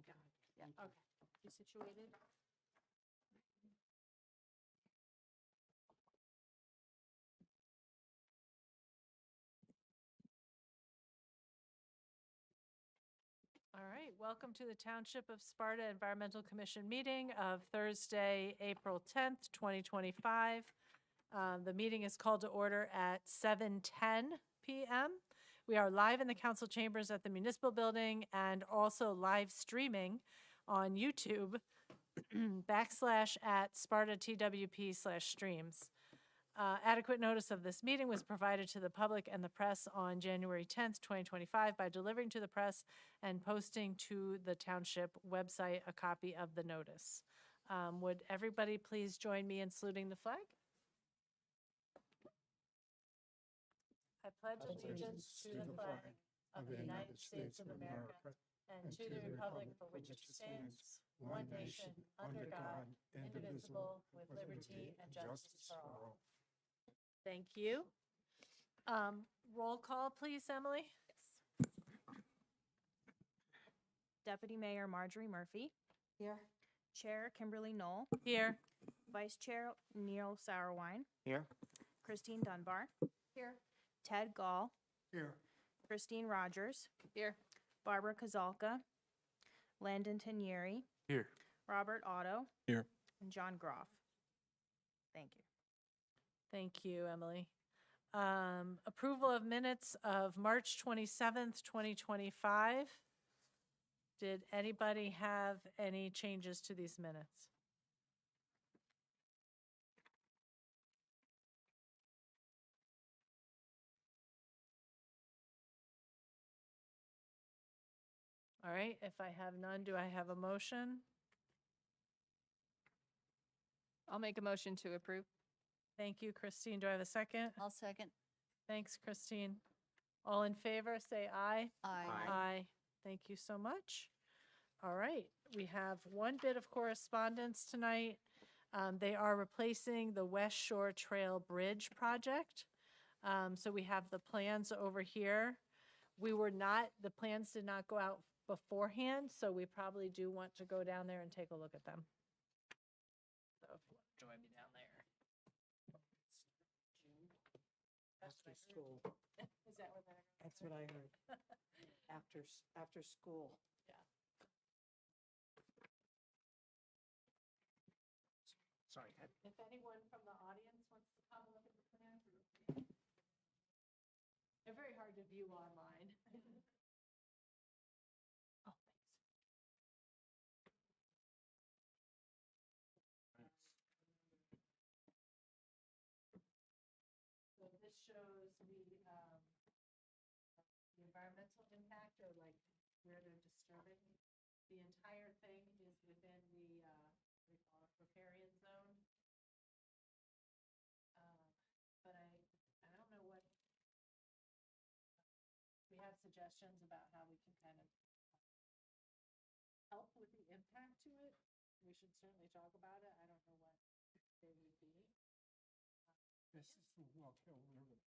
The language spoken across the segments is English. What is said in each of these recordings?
Yeah. Okay, you situated? All right, welcome to the Township of Sparta Environmental Commission meeting of Thursday, April 10th, 2025. The meeting is called to order at 7:10 PM. We are live in the council chambers at the municipal building and also live streaming on YouTube /@SpartaTWP/streams. Adequate notice of this meeting was provided to the public and the press on January 10th, 2025 by delivering to the press and posting to the township website a copy of the notice. Would everybody please join me in saluting the flag? I pledge allegiance to the flag of the United States of America and to the republic for which it stands, one nation, under God, indivisible, with liberty and justice for all. Thank you. Roll call, please, Emily. Deputy Mayor Marjorie Murphy. Here. Chair Kimberly Knoll. Here. Vice Chair Neil Sauerwein. Here. Christine Dunbar. Here. Ted Gall. Here. Christine Rogers. Here. Barbara Kozalka. Landon Tanieri. Here. Robert Otto. Here. And John Groff. Thank you. Thank you, Emily. Approval of minutes of March 27th, 2025. Did anybody have any changes to these minutes? All right, if I have none, do I have a motion? I'll make a motion to approve. Thank you, Christine. Do I have a second? I'll second. Thanks, Christine. All in favor, say aye. Aye. Aye. Thank you so much. All right, we have one bit of correspondence tonight. They are replacing the West Shore Trail Bridge project. So we have the plans over here. The plans did not go out beforehand, so we probably do want to go down there and take a look at them. So if you want to join me down there. After school. Is that what they're? That's what I heard. After school. Yeah. Sorry. If anyone from the audience wants to come look at the plans. They're very hard to view online. Oh, thanks. So this shows the environmental impact, or like where they're disturbing. The entire thing is within the, what do you call it, riparian zone. But I don't know what, we have suggestions about how we can kind of help with the impact to it. We should certainly talk about it. I don't know what they would be. This is the Walk Hill River.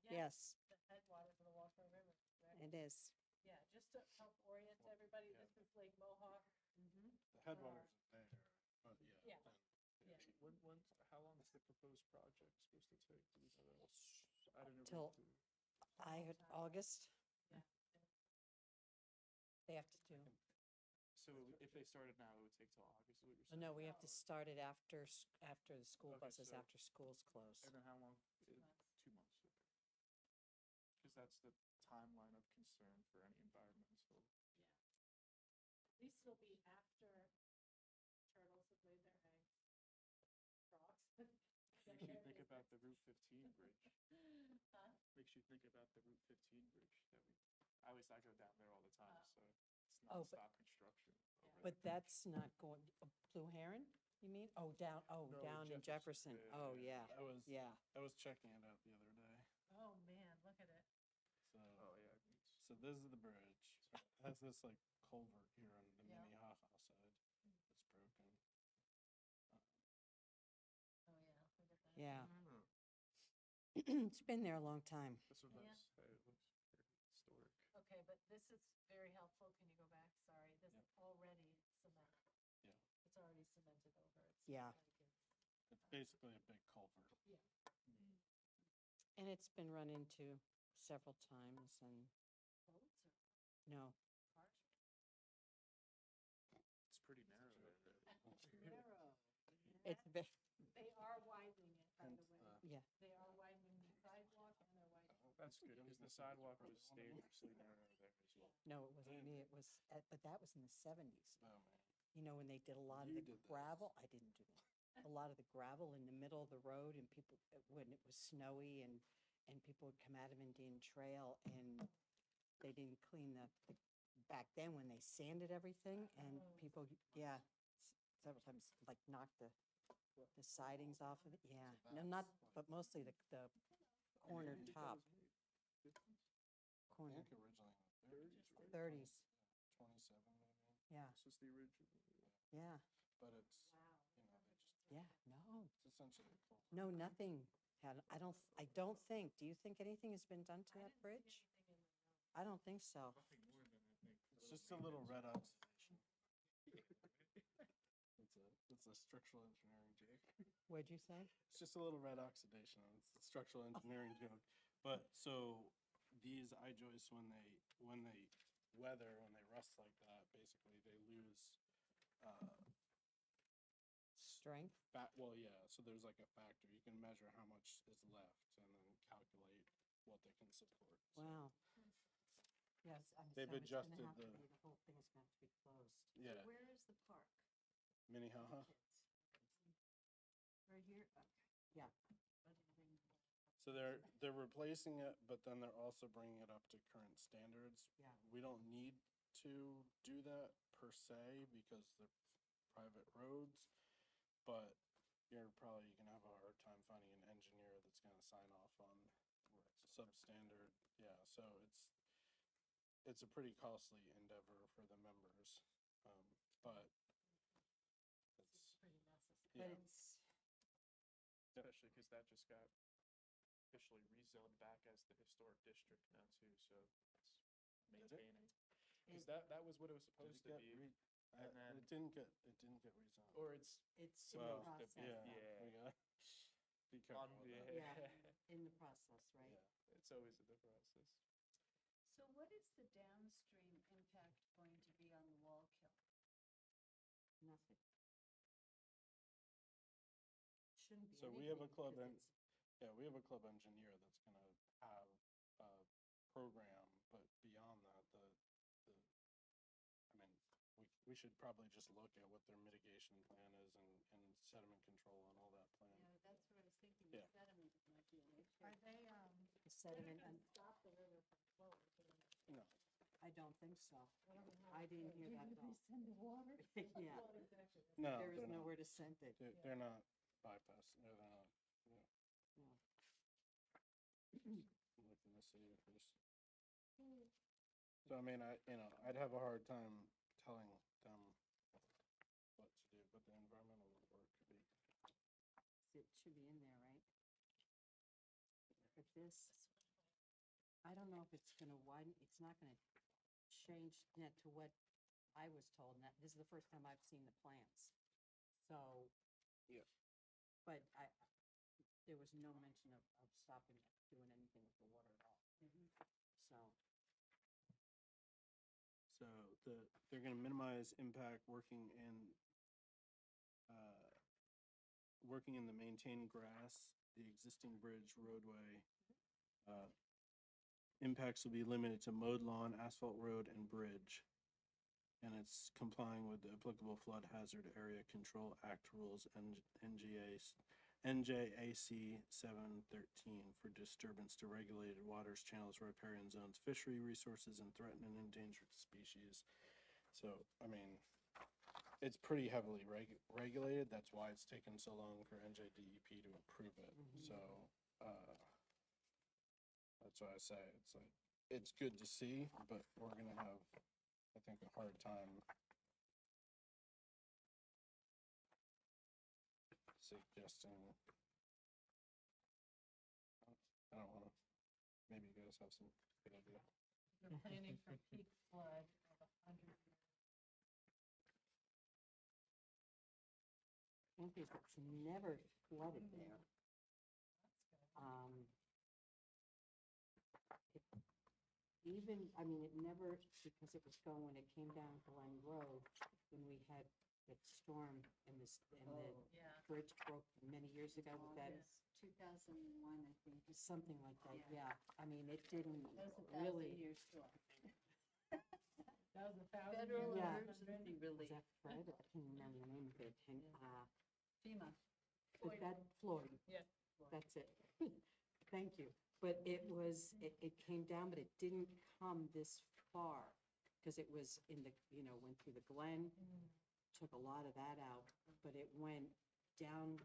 Yes, The headwaters of the Walker River, correct? it is. Yeah, just to help orient everybody, this is Lake Mohawk. The headwaters are there, but Yeah. then- Yeah. How long is the proposed project supposed to take? Do we know that? I don't know. Till- I heard August. Yeah. They have to do. So if they started now, it would take till August, is what you're Oh, saying? no, we have to start it after the school Okay, buses, so- after school's closed. And then how long? 2 months. 2 months, okay. Because that's the timeline of concern for any environmental. At least it'll be after turtles have laid their eggs. Frogs. Makes you think about the Route 15 bridge. Huh? Makes you think about the Route 15 bridge that I go down there all the time, so it's Oh, nonstop construction. over But there. that's not going, Blue Heron, you mean? Oh, down in Jefferson. Oh, yeah, yeah. I was checking it out the other day. Oh, man, look at it. So, Oh, yeah. so this is the bridge. It has this like culvert here on the Yeah. Minnehaha side. It's broken. Oh, yeah, look at that. Yeah. Hmm. It's been there a long time. This one Yeah. does. It looks very historic. Okay, but this is very helpful. Can you go back? Sorry, this already cemented over. It's Yeah. not like It's basically a big culvert. And it's been run into several times and, boats or no, cars. It's pretty narrow there. it's very, They are widening it, by the Hence, way. yeah. They are widening the sidewalk and they're widening. That's good, because the sidewalk was dangerously narrow there as well. No, it wasn't me. It was, but that was in the 70s. Oh, man. You know, when they did a lot of You the did this. gravel, I didn't do that. A lot of the gravel in the middle of the road and people, when it was snowy and people would come out of Indian Trail and they didn't clean back then when they sanded everything and people, yeah, several times like knocked the sidings off of it. Yeah, no, not, but mostly the corner top, I corner, think originally in the 30s, right? 30s. 27 maybe. Yeah, This is the original. yeah, But it's, Wow. you know, they just, yeah, no. it's essentially a culvert. No, nothing had, I don't think, do you think anything has been done to that bridge? I don't think so. Nothing more than I think. It's just a little red oxidation. It's a structural engineering joke. What'd you say? It's just a little red oxidation. It's a structural engineering joke. But so these I-joists, when they weather, when they rust like that, basically they lose Strength? well, yeah. So there's like a factor. You can measure how much is left and then calculate what they can support. So, Wow. Yes, I'm They've so it's gonna adjusted have to the- be, the whole thing is gonna have to be closed. Yeah, Where is the park? Minnehaha. Right here? Okay. Yeah. So they're replacing it, but then they're also bringing it up to current standards. Yeah. We don't need to do that per se because they're private roads, but you're probably gonna have a hard time finding an engineer that's gonna sign off on substandard. Yeah, so it's a pretty costly endeavor for the members, but it's, Pretty necessary. But yeah. it's, Especially because that just got officially rezoned back as the historic district now too, so it's Did it? maintaining. Because that was what it was Did supposed it to get be, and then- it didn't get rezoned. or it's it's in Well, the process. yeah, Yeah. we gotta be careful on, with yeah. that. In the process, right? Yeah. It's always in the process. So what is the downstream impact going to be on the Wallkill? Nothing. Shouldn't be So we have a anything club because and, yeah, we have a club engineer that's gonna have a program, but beyond that, I mean, we should probably just look at what their mitigation plan is and sediment control and all that plan. Yeah, that's what I was thinking, Yeah. the sediment might be an issue. Are they, The sediment, and stop the river from flowing? No, I don't think so. I didn't hear that at all. Send the water? Yeah, Well, exactly. no, there is they're not. nowhere to send it. They're not bypassing, they're not, No. looking to see if there's. So I mean, I'd have a hard time telling them what to do, but the environmental report could be. It should be in there, right? But this, I don't know if it's gonna widen, it's not gonna change net to what I was told, and that, this is the first time I've seen the plans. So. Yeah. But there was no mention of stopping, doing anything with the water at all. So, So they're gonna minimize impact working in the maintained grass, the existing bridge roadway. Impacts will be limited to mowed lawn, asphalt road, and bridge. And it's complying with the applicable flood hazard area control act rules and NJAC 713 for disturbance to regulated waters, channels, riparian zones, fishery resources, and threatened and endangered species. So, I mean, it's pretty heavily regulated. That's why it's taken so long for NJDEP to approve it. So, that's why I say it's like, it's good to see, but we're gonna have, I think, a hard time suggesting. I don't wanna, maybe you guys have some good idea. They're planning for peak flood of 100 years. think is it's never flooded there. It- Even, I mean, it never, because it was going, when it came down Glen Road, when we had that storm and this, and the Yeah. bridge broke many years ago with that, August 2001, I think. something like that, Yeah. yeah. I mean, it didn't That was a really. 1,000-year storm. That was 1,000 Federal years. Yeah. emergency Was relief. that Fred? I can't remember the name of it. And, FEMA. but that, Floyd. Yeah. That's it. Thank you. But it came down, but it didn't come this far. Because it was in the, went through the Glen, took a lot of that out, but it went down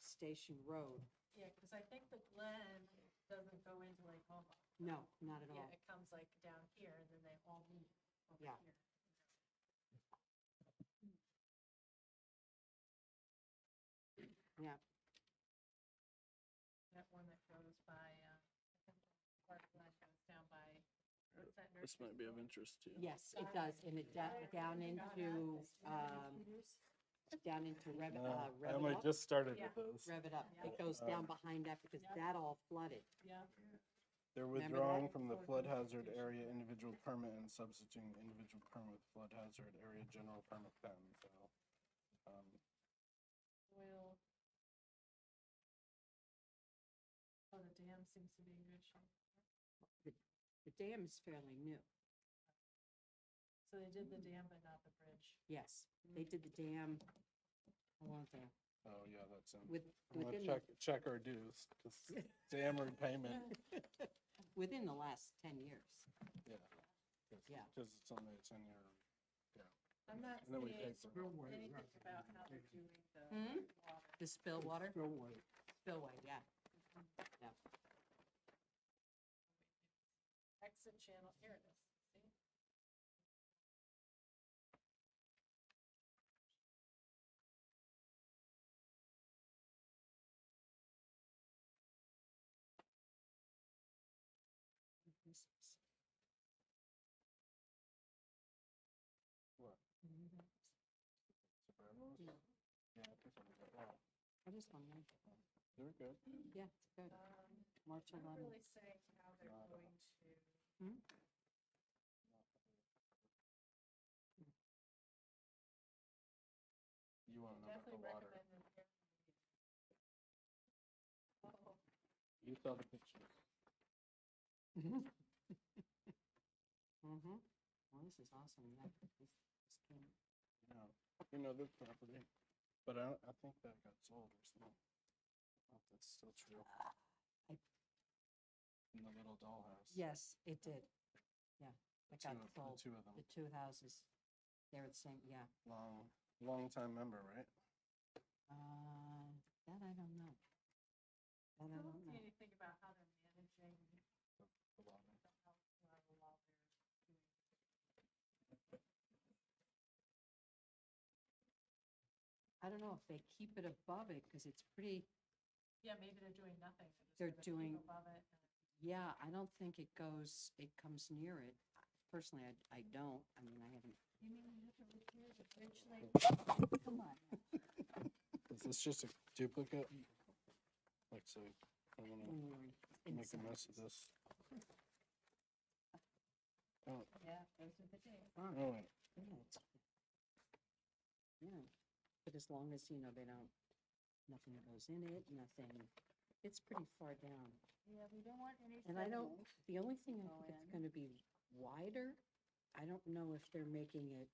Station Road. Yeah, because I think the Glen doesn't go into Lake Como. No, not at Yeah, all. it comes like down here and then they all meet over Yeah. here. Yeah. That one that goes by, I think part of that goes down by, what's that This nursery might be of school? interest to you. Yes, it does. And it down into, down into Rev I It only Up. just started Yeah. with this. Rev It Up. Yeah. It goes down behind that because Yeah. that all flooded. Yeah. They're Remember withdrawing that? from the flood hazard area individual permit and substituting individual permit with flood hazard area general permit then, so. Oil. Oh, the dam seems to be in good shape. The dam is fairly new. So they did the dam, but not the bridge. Yes, they did the dam, how long ago? Oh, yeah, that's in. With, I'm within gonna the, check our dues, 'cause dam repayment, within the last 10 years. yeah. Yeah. Because it's only a 10-year, yeah. I'm not And then we seeing pay for it. anything about how they're doing the Hmm? water. The spill water? Spillway, yeah. Yeah. Exit channel, here it is, see? What? Mhm. Sopranos? Yeah. Yeah, I think so. Wow, I just wondering. they're good. Yeah, it's good. March Not 11th. really saying how they're Not, going to. Hmm? You wanna know about the Definitely water. recommend an air. Oh, You saw the pictures. Mm-hmm. Well, this is awesome. Yeah. This came, This property, but I think that got sold or something. I don't know if that's still true. I- In the little dollhouse. yes, it did. Yeah, it got The sold. two of them. The two houses. They're the same, yeah. Long time member, right? That I don't know. That I I don't don't see know. anything about how they're managing The water. the house while they're doing. I don't know if they keep it above it because it's pretty, Yeah, maybe they're doing nothing. They're just gonna keep doing- Above it. yeah, I don't think it comes near it. Personally, I don't. I mean, I haven't. You mean you have to repair the bridge like, come on. Is this just a duplicate? Like, so I wanna Mm, make a inside. mess of this. Oh, Yeah, those are the days. oh, wait. Yeah, yeah, but as long as, they don't, nothing goes in it, nothing, it's pretty far down. Yeah, we don't want any And I don't, sediment. the only thing I Go think it's in. gonna be wider, I don't know if they're making it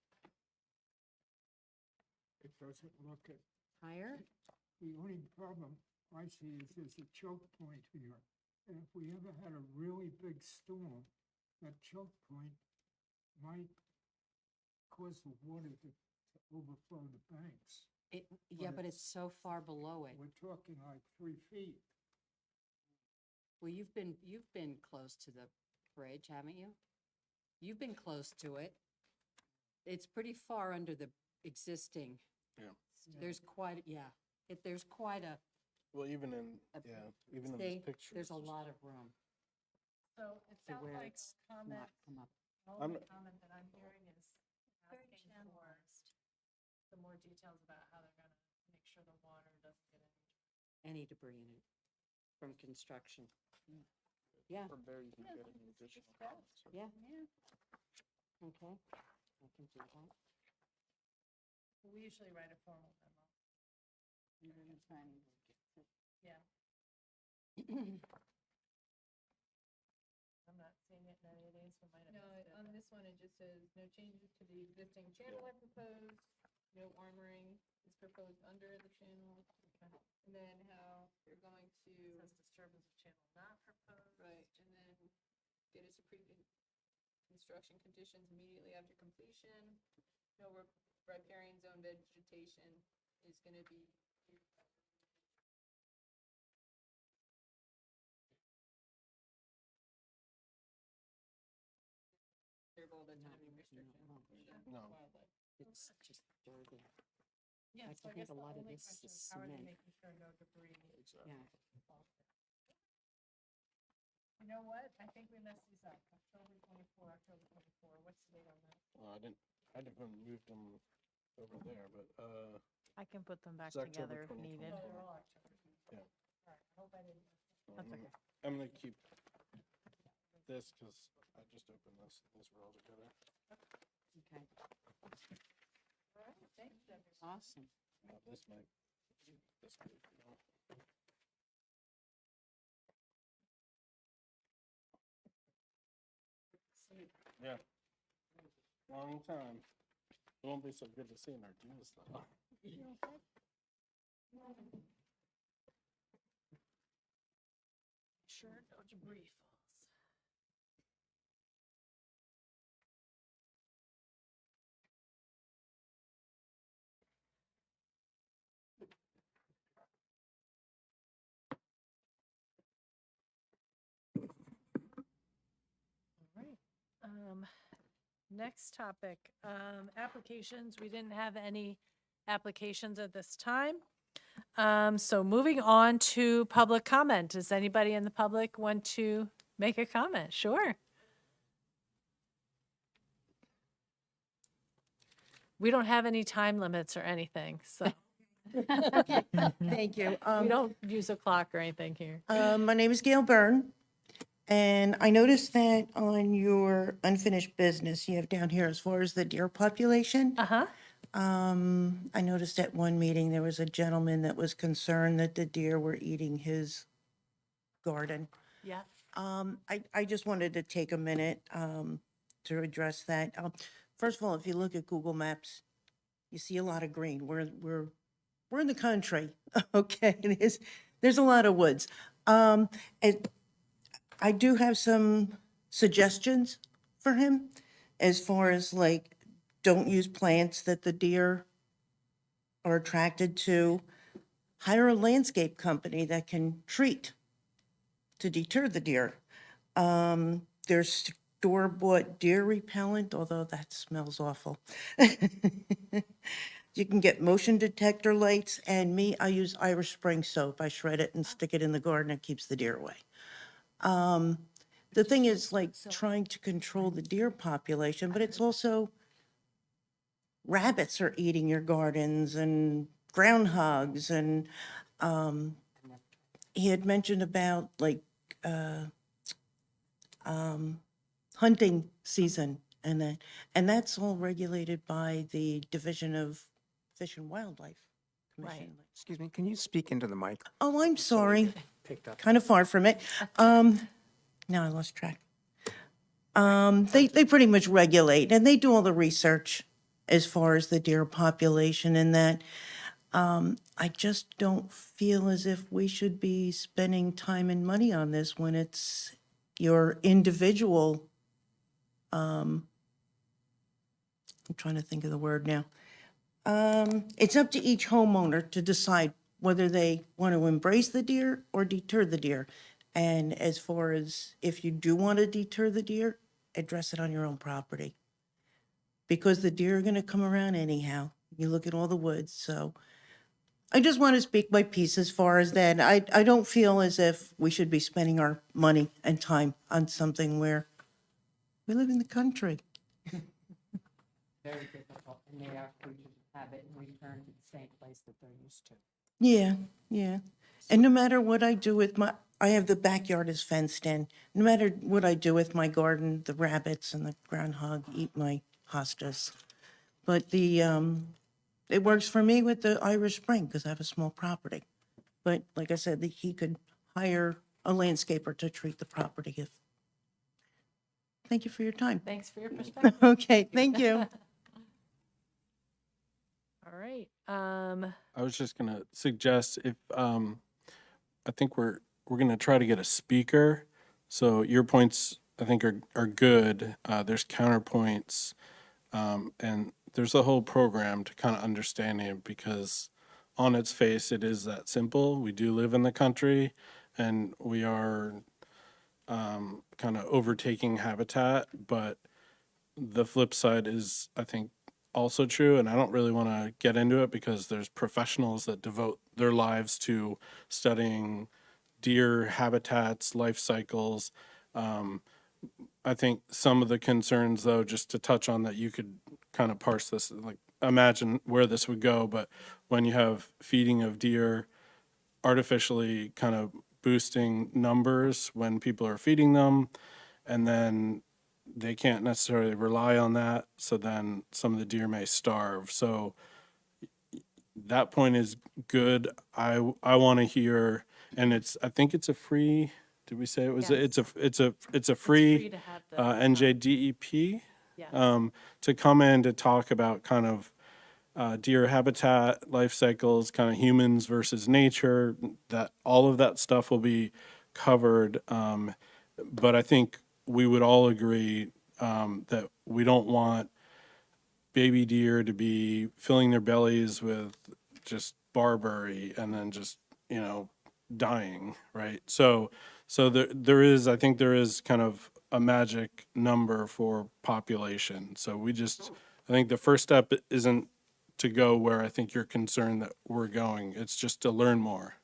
It doesn't look it. higher. The only problem I see is there's a choke point here. And if we ever had a really big storm, that choke point might cause the water to overflow the banks. Yeah, But but it's so far below it. We're talking like 3 feet. Well, you've been close to the bridge, haven't you? You've been close to it. It's pretty far under the existing. Yeah. There's quite, yeah, there's quite a, Well, even in, A- yeah, even in see, this picture. there's a it's just- lot of room So it to sounds where like it's comment, not come up. all I'm the not- comment that I'm hearing is Very asking for channelized. some more details about how they're gonna make sure the water doesn't get in. Any debris in it from construction. Yeah, From there, you can get any additional comments. So yeah. Okay, I can do that. We usually write a formal memo. Yeah. I'm not seeing it in any of these, so might have No, missed it, on but- this one, it just says, no changes to the existing channel I proposed, no armoring is proposed under the channel. And then how you're going It to, says disturbance of channel not proposed. right, and then get us a construction conditions immediately after completion. No riparian zone vegetation is gonna be. There's all the timing restriction. No. Wildlife. It's just dirty. Yeah, I so I think guess a the lot of only this question is is how are they cement. making sure no debris Exactly. Yeah, falls there? You know what? I think we messed these up. October 24, October 24. What's the date on that? I didn't move them over there, but, I can put them back It's October together if 2024. needed. No, they're all October 24. Yeah. All right, I hope I didn't. That's I'm- okay. I'm gonna keep this because I just opened this roll together. okay, All right, thanks, Debbie. awesome. This might, you know. Yeah. Long time. It won't be so good to see in our jeans though. Sure, no debris falls. All right. Next topic, applications. We didn't have any applications at this time. So moving on to public comment. Does anybody in the public want to make a comment? Sure. We don't have any time limits or anything, so Thank you. we don't use a clock or anything here. My name is Gail Byrne, and I noticed that on your unfinished business, you have down here as far as the deer population. Uh-huh. I noticed at one meeting, there was a gentleman that was concerned that the deer were eating his garden. Yeah. I just wanted to take a minute to address that. First of all, if you look at Google Maps, you see a lot of green. We're in the country, okay? There's a lot of woods. And I do have some suggestions for him as far as like, don't use plants that the deer are attracted to. Hire a landscape company that can treat to deter the deer. There's store-bought deer repellent, although that smells awful. You can get motion detector lights, and I use Irish Spring soap. I shred it and stick it in the garden. It keeps the deer away. The thing is like trying to control the deer population, but it's also rabbits are eating your gardens and groundhogs, and he had mentioned about like hunting season and that's all regulated by the Division of Fish and Wildlife Commission. Excuse me, can you speak into the mic? Oh, I'm sorry, Picked up. kind of far from it. Now I lost track. They pretty much regulate, and they do all the research as far as the deer population and that. I just don't feel as if we should be spending time and money on this when it's your individual, I'm trying to think of the word now. It's up to each homeowner to decide whether they want to embrace the deer or deter the deer. And as far as if you do want to deter the deer, address it on your own property. Because the deer are going to come around anyhow. You look at all the woods, so I just want to speak my piece as far as that. I don't feel as if we should be spending our money and time on something where we live in the country. very difficult, and they are creatures of habit and return to the same place that they're used to. Yeah, yeah. And no matter what I do with my, I have the backyard is fenced in. No matter what I do with my garden, the rabbits and the groundhog eat my hostas. But it works for me with the Irish Spring because I have a small property. But like I said, he could hire a landscaper to treat the property if. Thank you for your time. Thanks for your perspective. Okay, thank you. All right. I was just gonna suggest if, I think we're gonna try to get a speaker. So your points, I think, are good. There's counterpoints, and there's a whole program to kind of understanding it because on its face, it is that simple. We do live in the country and we are kind of overtaking habitat, but the flip side is, I think, also true. And I don't really want to get into it because there's professionals that devote their lives to studying deer habitats, life cycles. I think some of the concerns, though, just to touch on that, you could kind of parse this, like imagine where this would go. But when you have feeding of deer, artificially kind of boosting numbers when people are feeding them, and then they can't necessarily rely on that. So then some of the deer may starve. So that point is good. I want to hear, and I think it's a free. Did we say it was? Yes. It's a free to have the, NJDEP yeah. to come in to talk about kind of deer habitat, life cycles, kind of humans versus nature. That all of that stuff will be covered. But I think we would all agree that we don't want baby deer to be filling their bellies with just barberry and then just, dying, right? So there is, I think there is kind of a magic number for population. So I think the first step isn't to go where I think you're concerned that we're going. It's just to learn more.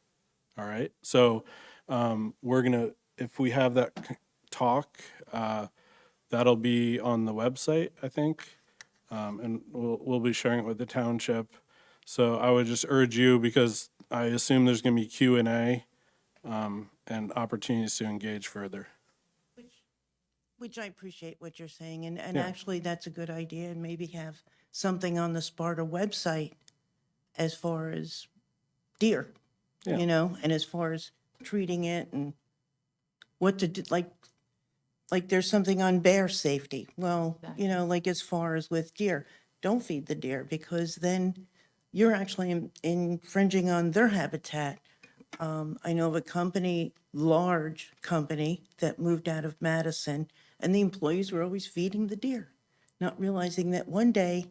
All right. So if we have that talk, that'll be on the website, I think. And we'll be sharing it with the township. So I would just urge you, because I assume there's going to be Q&A and opportunities to engage further. Which I appreciate what you're saying, and Yeah. actually, that's a good idea, and maybe have something on the Sparta website as far as deer, Yeah. and as far as treating it and what to do, like there's something on bear safety. Well, like as far as with deer, don't feed the deer because then you're actually infringing on their habitat. I know of a large company that moved out of Madison, and the employees were always feeding the deer, not realizing that one day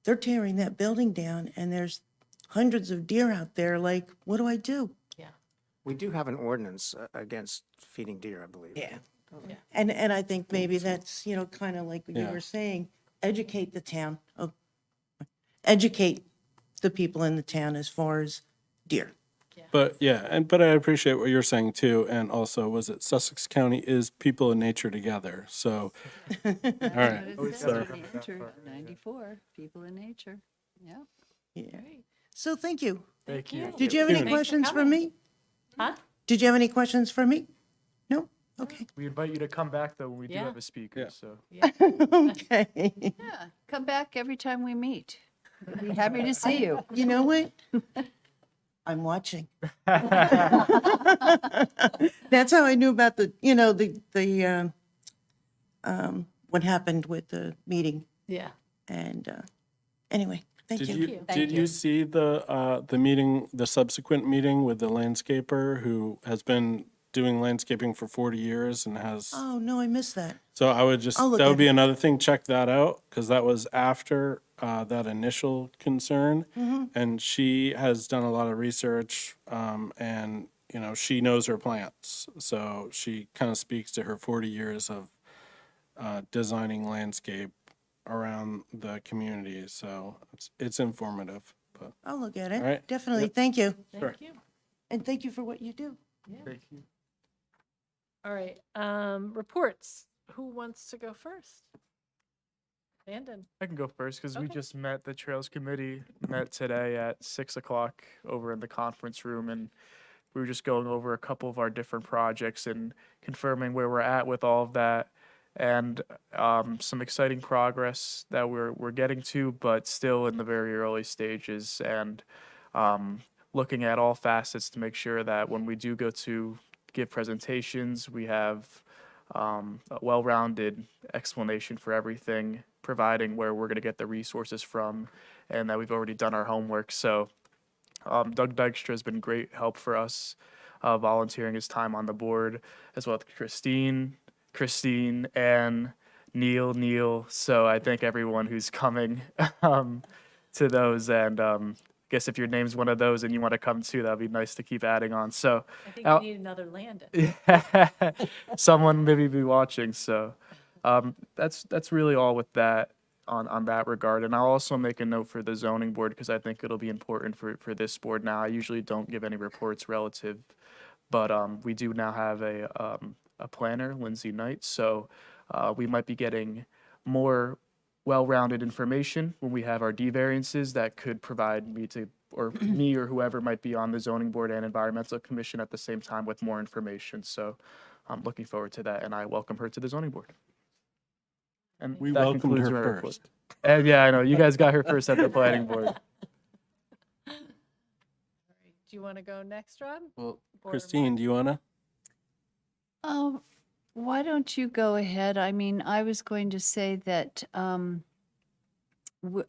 they're tearing that building down and there's hundreds of deer out there. Like, what do I do? We do have an ordinance against feeding deer, I believe. Yeah. And I think maybe that's, kind of like what you Yeah. were saying, educate the town, educate the people in the town as far as deer. But but I appreciate what you're saying too. And also, was it Sussex County is people and nature together? So, all right. Nature, 94, people in nature, yeah. Yeah. So thank you. Thank you. Did you have any Thanks for questions for coming. me? Huh? Did you have any questions for me? No? Okay. We invite you to come back though when we do Yeah. have a speaker. Yeah. So Okay. Yeah, come back every time we meet. We'll be happy to see you. You know what? I'm watching. That's how I knew about what happened with the meeting. Yeah. And anyway, thank Did you. you you. did you see the meeting, the subsequent meeting with the landscaper who has been doing landscaping for 40 years and has? Oh, no, I missed that. So I would just, I'll look that at would be it. another thing, check that out, because that was after that initial concern. Mm-hmm. And she has done a lot of research, and, she knows her plants. So she kind of speaks to her 40 years of designing landscape around the community. So it's informative, but I'll look at All it. right. Definitely. Yep. Thank you. Sure. Thank you. And thank you for what you do. thank you. All right. Reports. Who wants to go first? Landon? I can go first because we Okay. just met, the Trails Committee met today at 6 o'clock over in the conference room, and we were just going over a couple of our different projects and confirming where we're at with all of that, and some exciting progress that we're getting to, but still in the very early stages, and looking at all facets to make sure that when we do go to give presentations, we have a well-rounded explanation for everything, providing where we're going to get the resources from, and that we've already done our homework. So Doug Dykstra has been great help for us, volunteering his time on the board, as well as Christine, and Neil. So I thank everyone who's coming to those, and guess if your name's one of those and you want to come too, that'd be nice to keep adding on. So I think Al- we need another Landon. someone maybe be watching. So that's really all with that on that regard. And I'll also make a note for the zoning board because I think it'll be important for this board now. I usually don't give any reports relative, but we do now have a planner, Lindsay Knight. So we might be getting more well-rounded information when we have our D variances that could provide me or whoever might be on the zoning board and environmental commission at the same time with more information. So I'm looking forward to that, and I welcome her to the zoning board. And We that welcomed concludes her my report. first. And yeah, I know you guys got her first at the planning board. Do you want to go next, Rob? Well, Or Christine, Mark? do you wanna? Why don't you go ahead? I mean, I was going to say that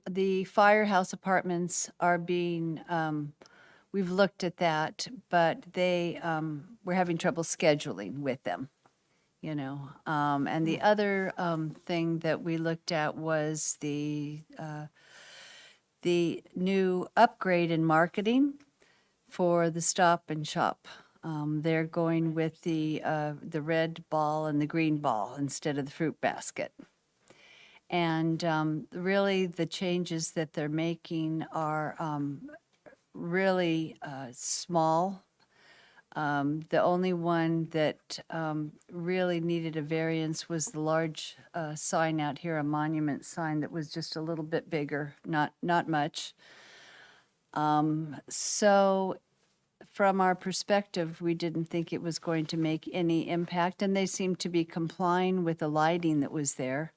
the firehouse apartments are being, we've looked at that, but we're having trouble scheduling with them, you know. And the other thing that we looked at was the new upgrade in marketing for the Stop and Shop. They're going with the red ball and the green ball instead of the fruit basket. And really, the changes that they're making are really small. The only one that really needed a variance was the large sign out here, a monument sign that was just a little bit bigger, not much. So from our perspective, we didn't think it was going to make any impact, and they seemed to be complying with the lighting that was there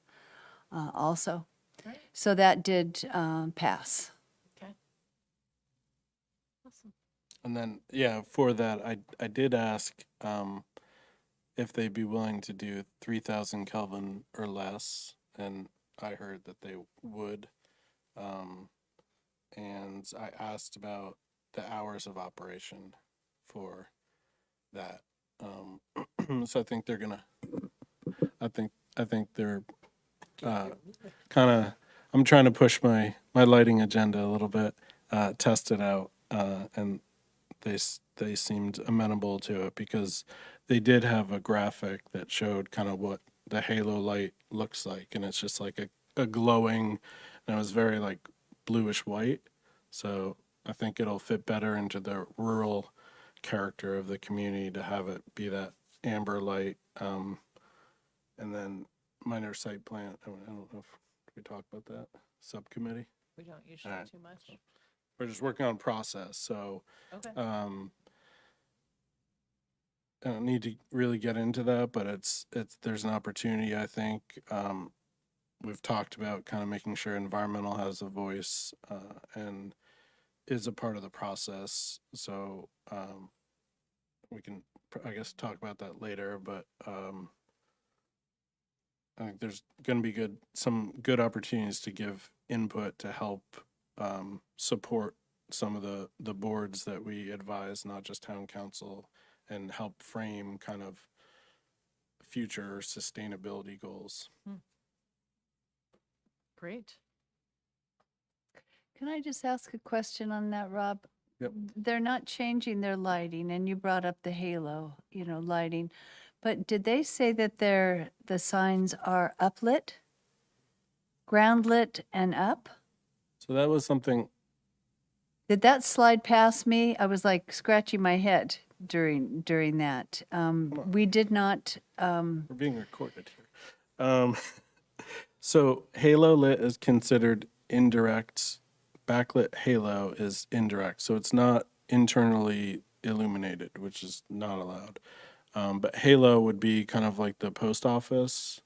also. Right. So that did pass. Okay. Awesome. And then, yeah, for that, I did ask if they'd be willing to do 3,000 Kelvin or less, and I heard that they would. And I asked about the hours of operation for that. So I think they're gonna. I think they're kind of. I'm trying to push my lighting agenda a little bit, test it out, and they seemed amenable to it because they did have a graphic that showed kind of what the halo light looks like, and it's just like a glowing, and it was very like bluish white. So I think it'll fit better into the rural character of the community to have it be that amber light. And then minor site plan. I don't know if we talk about that subcommittee. We don't usually Alright. too much. We're just working on process, so Okay. I don't need to really get into that, but there's an opportunity. I think we've talked about kind of making sure environmental has a voice and is a part of the process. So we can, I guess, talk about that later. But I think there's going to be some good opportunities to give input to help support some of the boards that we advise, not just town council, and help frame kind of future sustainability goals. Great. Can I just ask a question on that, Rob? Yep. They're not changing their lighting, and you brought up the halo, lighting. But did they say that the signs are uplit, ground lit, and up? So that was something. Did that slide past me? I was like scratching my head during that. We did not. We're being recorded here. So halo lit is considered indirect. Backlit halo is indirect. So it's not internally illuminated, which is not allowed. But halo would be kind of like the post office,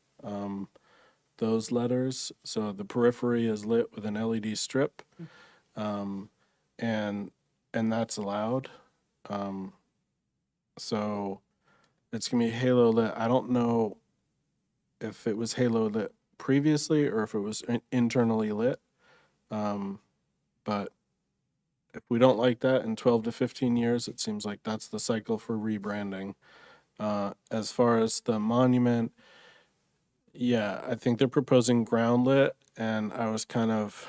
those letters. So the periphery is lit with an LED strip, um, and that's allowed. So it's gonna be halo lit. I don't know if it was halo lit previously or if it was internally lit. But if we don't like that in 12 to 15 years, it seems like that's the cycle for rebranding. As far as the monument, yeah, I think they're proposing ground lit, and I was kind of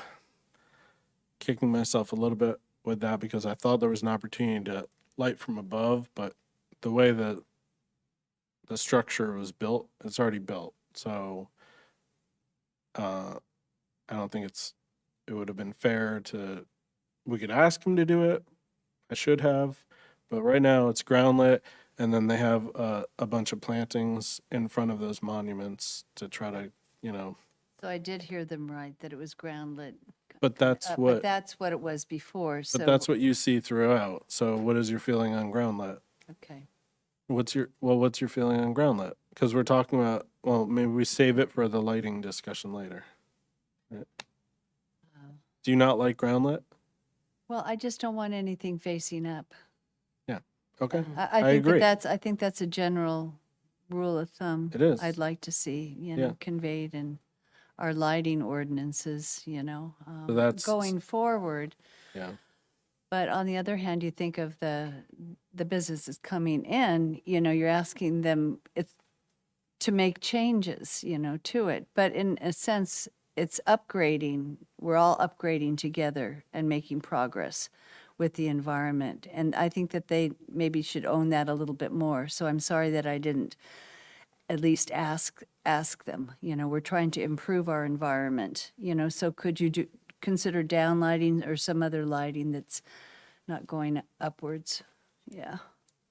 kicking myself a little bit with that because I thought there was an opportunity to light from above, but the way that the structure was built, it's already built. So I don't think it would have been fair to, we could ask him to do it. I should have, but right now it's ground lit, and then they have a bunch of plantings in front of those monuments to try to, So I did hear them right, that it was ground lit. but that's But what, that's what it was before, so. but that's what you see throughout. So what is your feeling on ground lit? Okay. What's your feeling on ground lit? Because we're talking about, well, maybe we save it for the lighting discussion later. Right. Do you not like ground lit? Well, I just don't want anything facing up. Okay, I I think agree. I think that's a general rule of thumb. It is. I'd like to see, Yeah. conveyed in our lighting ordinances, that's- going forward. Yeah. But on the other hand, you think of the businesses coming in, you're asking them to make changes, to it. But in a sense, it's upgrading. We're all upgrading together and making progress with the environment. And I think that they maybe should own that a little bit more. So I'm sorry that I didn't at least ask them. We're trying to improve our environment, so could you consider downlighting or some other lighting that's not going upwards? Yeah.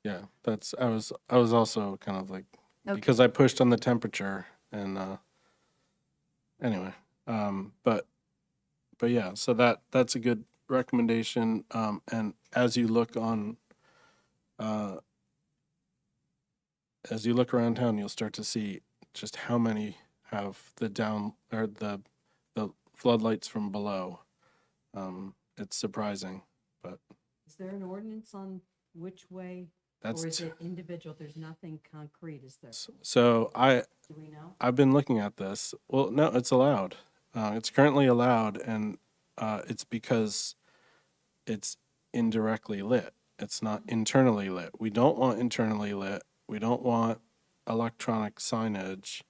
Yeah, I was also kind of like, Okay. because I pushed on the temperature and anyway, but yeah, so that's a good recommendation. And as you look around town, you'll start to see just how many have the down or the floodlights from below. It's surprising, but Is there an ordinance on which way, that's or is it individual? There's nothing concrete, is there? so Do we know? I've been looking at this. Well, no, it's allowed. It's currently allowed, and it's because it's indirectly lit. It's not internally lit. We don't want internally lit. We don't want electronic signage.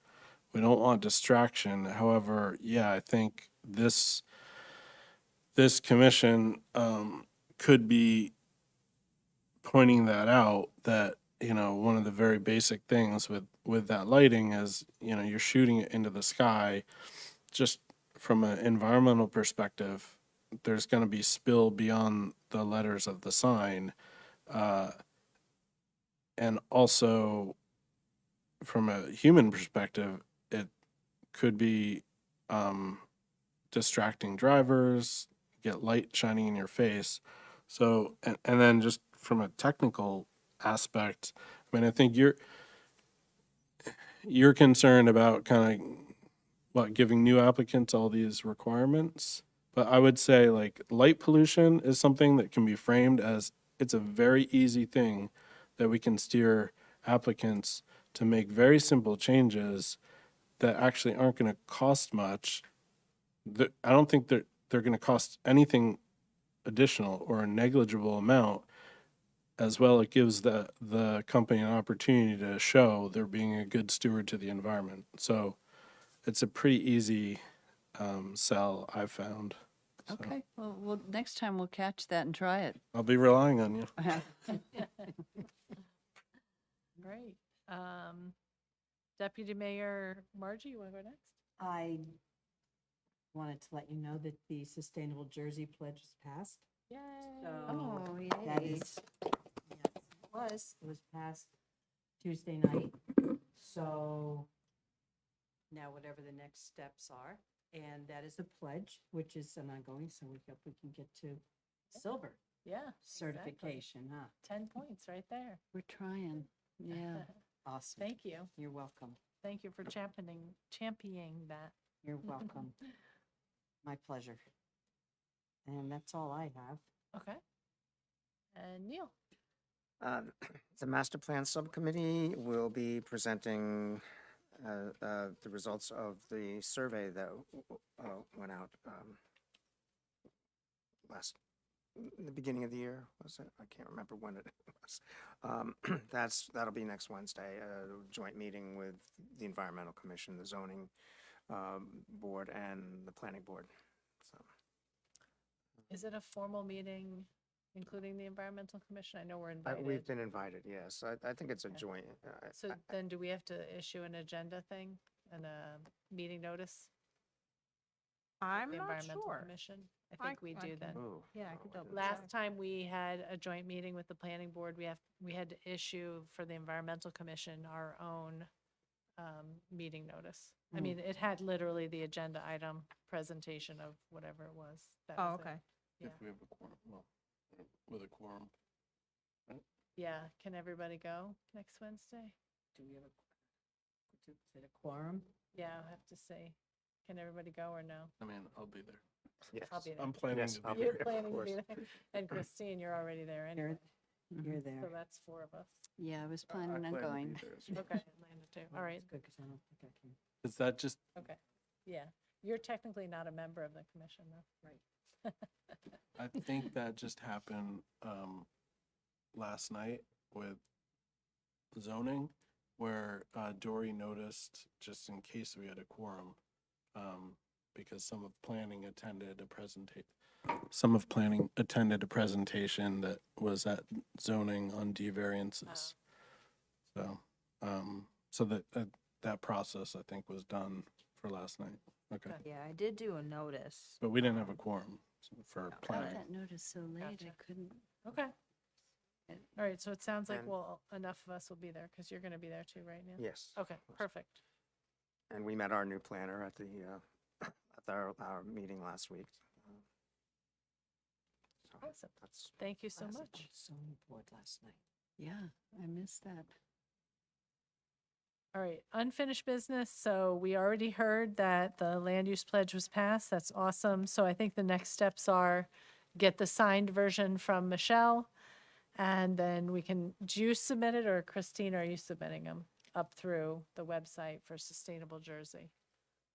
We don't want distraction. However, yeah, I think this commission could be pointing that out, that one of the very basic things with that lighting is you're shooting it into the sky. Just from an environmental perspective, there's going to be spill beyond the letters of the sign, and also from a human perspective, it could be distracting drivers, get light shining in your face. So and then just from a technical aspect, I mean, I think you're concerned about kind of giving new applicants all these requirements. But I would say like light pollution is something that can be framed as it's a very easy thing that we can steer applicants to make very simple changes that actually aren't going to cost much. I don't think they're going to cost anything additional or a negligible amount. As well, it gives the company an opportunity to show they're being a good steward to the environment. So it's a pretty easy sell, I've found. So Okay, well, next time we'll catch that and try it. I'll be relying on you. Great. Deputy Mayor Margie, you want to go next? I wanted to let you know that the Sustainable Jersey Pledge is passed. Yay. So yay. that is, yes, it was passed Tuesday night. So now whatever the next steps are. And that is a pledge, which is an ongoing, so we hope we can get to silver Yeah. exactly. certification, huh? 10 points right there. We're trying. Yeah. Awesome. Thank you. You're welcome. Thank you for championing that. You're welcome. My pleasure. And that's all I have. Okay. And Neil? The master plan subcommittee will be presenting the results of the survey that went out the beginning of the year, was it? I can't remember when it was. That'll be next Wednesday, a joint meeting with the Environmental Commission, the Zoning Board, and the Planning Board. So, Is it a formal meeting, including the Environmental Commission? I know we're invited. we've been invited, yes. I think it's a Okay. joint. So then do we have to issue an agenda thing and a meeting notice? with I'm the not Environmental sure. Commission? I think we I do can- then. Oh, Yeah, I could double Last check. time we had a joint meeting with the planning board, we had to issue for the Environmental Commission our own meeting notice. I Mm. mean, it had literally the agenda item presentation of whatever it was. That Oh, was it. okay. Yeah. If we have a quorum, well, with a quorum. Yeah, can everybody go next Wednesday? Do we have is it a quorum? Yeah, I'll have to say, can everybody go or no? I mean, I'll be there. yes. I'll be there. I'm planning Yes, to be I'll be there. You're of planning to course. be there. And Christine, you're already there anyway. You're So there. that's 4 of us. Yeah, I was I planning on plan to be going. there as well. Okay, Atlanta too. All right, Good, because I don't think I can. Is that just, okay. Yeah, you're technically not a member of the commission though. Right. I think that just happened last night with zoning, where Dory noticed, just in case we had a quorum, because some of planning attended a presentation that was at zoning on D variances. So, that process, I think, was done for last night. Okay, Okay. Yeah, I did do a notice. but we didn't have a quorum for I got planning. that notice so late, I Gotcha. couldn't. Okay. All right, so it sounds like, And- well, enough of us will be there because you're going to be there too, right, Neil? Yes. Okay, perfect. And we met our new planner at the, at our meeting last week. So Awesome. that's Thank you so I was much. on the zoning board last night. Yeah, I missed that. All right, unfinished business. So we already heard that the land use pledge was passed. That's awesome. So I think the next steps are get the signed version from Michelle. And then we can, do you submit it or Christine, are you submitting them up through the website for Sustainable Jersey?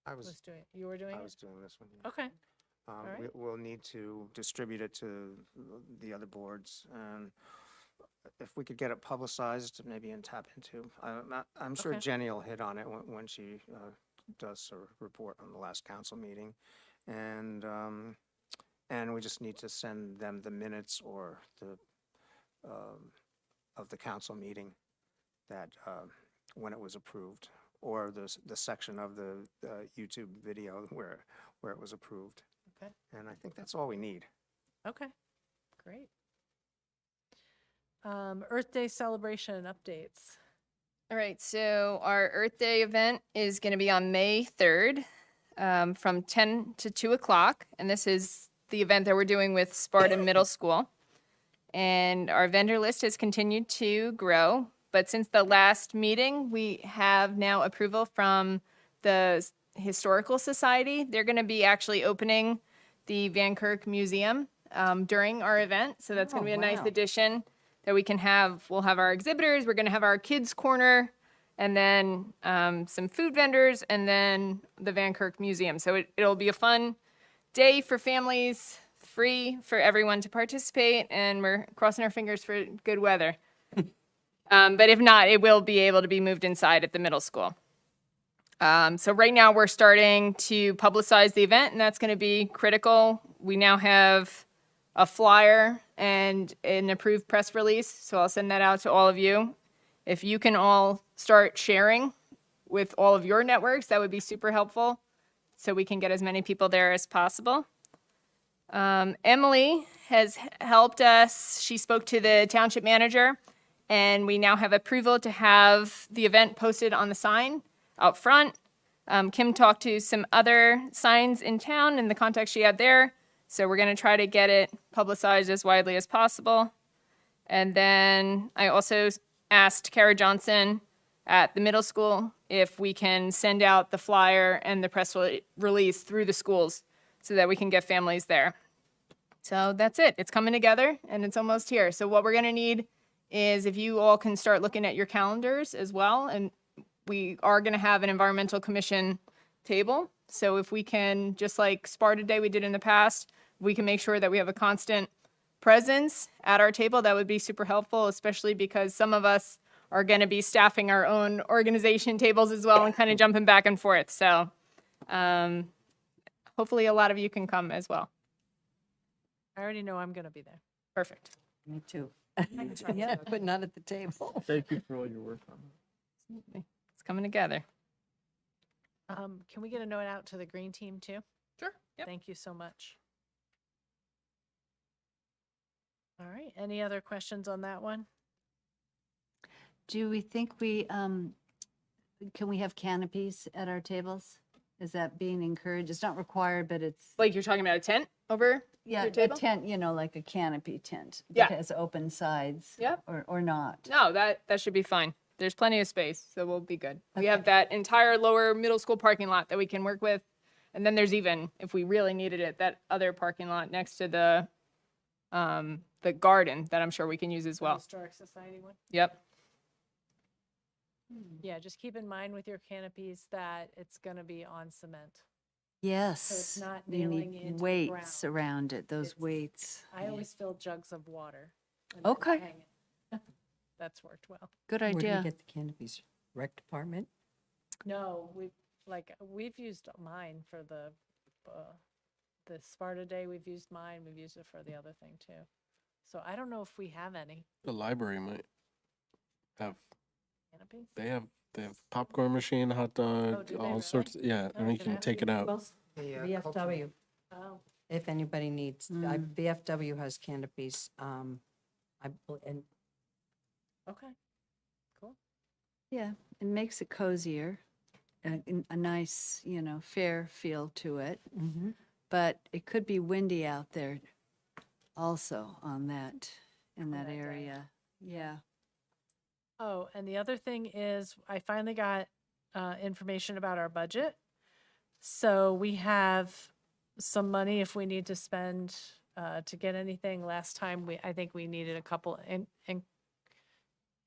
I Was was, doing, you were doing I it? was doing this one. yeah. Okay, right. We'll need to distribute it to the other boards, and if we could get it publicized, maybe and tap into. I'm sure Okay. Jenny will hit on it when she does her report on the last council meeting. And we just need to send them the minutes or of the council meeting that, when it was approved, or the section of the YouTube video where it was approved. Okay. And I think that's all we need. okay, great. Earth Day celebration and updates. All right, so our Earth Day event is going to be on May 3rd from 10 to 2 o'clock. And this is the event that we're doing with Sparta Middle School. And our vendor list has continued to grow. But since the last meeting, we have now approval from the Historical Society. They're going to be actually opening the Van Kirk Museum during our event. So that's going to Oh, be a nice wow. addition that we can have. We'll have our exhibitors, we're going to have our kids corner, and then some food vendors, and then the Van Kirk Museum. So it'll be a fun day for families, free for everyone to participate, and we're crossing our fingers for good weather. But if not, it will be able to be moved inside at the middle school. So right now we're starting to publicize the event, and that's going to be critical. We now have a flyer and an approved press release, so I'll send that out to all of you. If you can all start sharing with all of your networks, that would be super helpful, so we can get as many people there as possible. Emily has helped us. She spoke to the township manager, and we now have approval to have the event posted on the sign out front. Kim talked to some other signs in town in the context she had there. So we're going to try to get it publicized as widely as possible. And then I also asked Kara Johnson at the middle school if we can send out the flyer and the press release through the schools so that we can get families there. So that's it. It's coming together and it's almost here. So what we're going to need is if you all can start looking at your calendars as well. And we are going to have an environmental commission table. So if we can, just like Sparta Day we did in the past, we can make sure that we have a constant presence at our table. That would be super helpful, especially because some of us are going to be staffing our own organization tables as well and kind of jumping back and forth. So hopefully a lot of you can come as well. I already know I'm going to be there. Perfect. Me too. Yeah, but not at the table. Thank you for all your work on that. It's coming together. Can we get a note out to the green team too? Sure. Yep. Thank you so much. All right, any other questions on that one? Do we think can we have canopies at our tables? Is that being encouraged? It's not required, but it's, Like you're talking about a tent over yeah, your a table? tent, like a canopy tent. Yeah. That has open sides. Yep. Or not. No, that should be fine. There's plenty of space, so we'll be good. We have that entire lower middle school parking lot that we can work with. And then there's even, if we really needed it, that other parking lot next to the garden that I'm sure we can use as The well. Historic Society one? Yep. Yeah, just keep in mind with your canopies that it's gonna be on cement. Yes. not You nailing need into the weights ground. around it, those It's- weights. I Yeah. always fill jugs of water. and then Okay. hang it. That's worked well. Good Where do you idea. get the canopies? Rec department? No, we've used mine for the Sparta Day, we've used mine, we've used it for the other thing too. So I don't know if we have any The library might have, canopies. they have popcorn machine, hot dog, do they all really? sorts, yeah, Oh, and you can can I take have it out. Well, VFW, Oh, if anybody needs, VFW has canopies, and okay, cool. Yeah, it makes it cozier, a nice, fair feel to it. mhm. But it could be windy out there also in that that day. area. Yeah. Oh, and the other thing is I finally got information about our budget. So we have some money if we need to spend to get anything. Last time I think we needed a couple in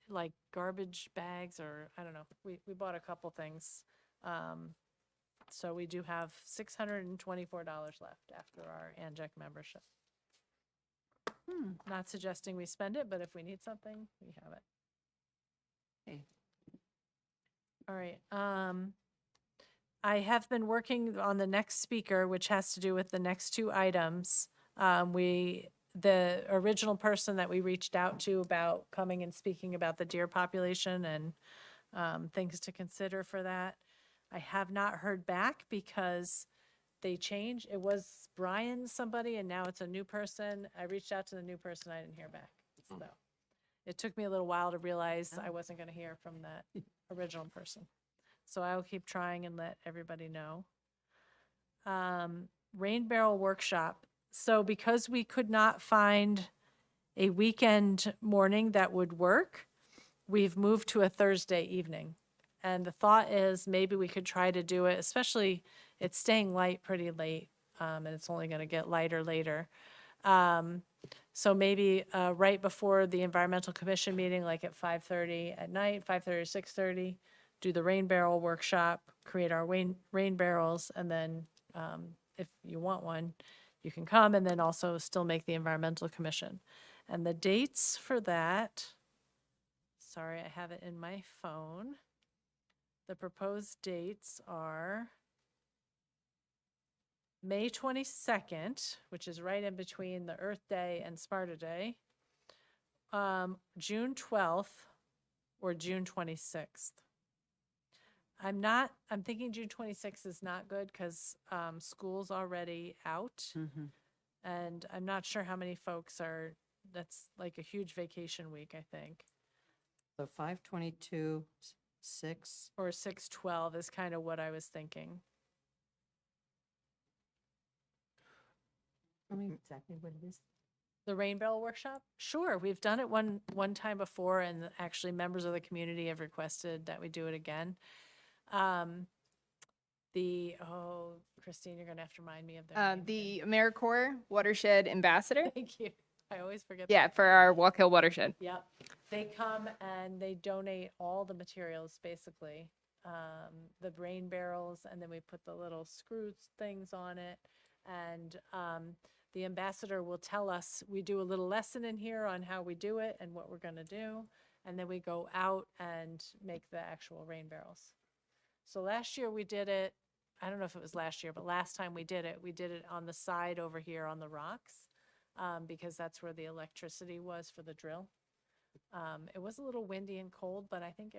like garbage bags or I don't know. We bought a couple things. So we do have $624 left after our Anjec membership. Not suggesting we spend it, but if we need something, we have it. Okay. All right. I have been working on the next speaker, which has to do with the next two items. The original person that we reached out to about coming and speaking about the deer population and things to consider for that. I have not heard back because they changed. It was Brian somebody and now it's a new person. I reached out to the new person. I didn't hear back. So it took me a little while to realize I wasn't going to hear from that original person. So I will keep trying and let everybody know. Rain Barrel Workshop. So because we could not find a weekend morning that would work, we've moved to a Thursday evening. And the thought is maybe we could try to do it, especially it's staying light pretty late, and it's only going to get lighter later. So maybe right before the Environmental Commission meeting, like at 5:30 at night, 5:30 to 6:30, do the rain barrel workshop, create our rain barrels, and then if you want one, you can come and then also still make the Environmental Commission. And the dates for that, sorry, I have it in my phone. The proposed dates are May 22nd, which is right in between the Earth Day and Sparta Day, June 12th, or June 26th. I'm thinking June 26th is not good because school's already out. And I'm not sure how many folks that's like a huge vacation week, I think. So 5/22, 6. or 6:12 is kind of what I was thinking. Tell me exactly what it is. The Rain Barrel Workshop? Sure, we've done it one time before, and actually members of the community have requested that we do it again. Christine, you're gonna have to remind me of their name The AmeriCorps Watershed Ambassador. again. Thank you. I always forget. Yeah, for our Walk Hill watershed. Yep. They come and they donate all the materials, basically. The rain barrels, and then we put the little screw things on it. And the ambassador will tell us, we do a little lesson in here on how we do it and what we're gonna do. And then we go out and make the actual rain barrels. So last year we did it, I don't know if it was last year, but last time we did it on the side over here on the rocks, because that's where the electricity was for the drill. It was a little windy and cold, but I think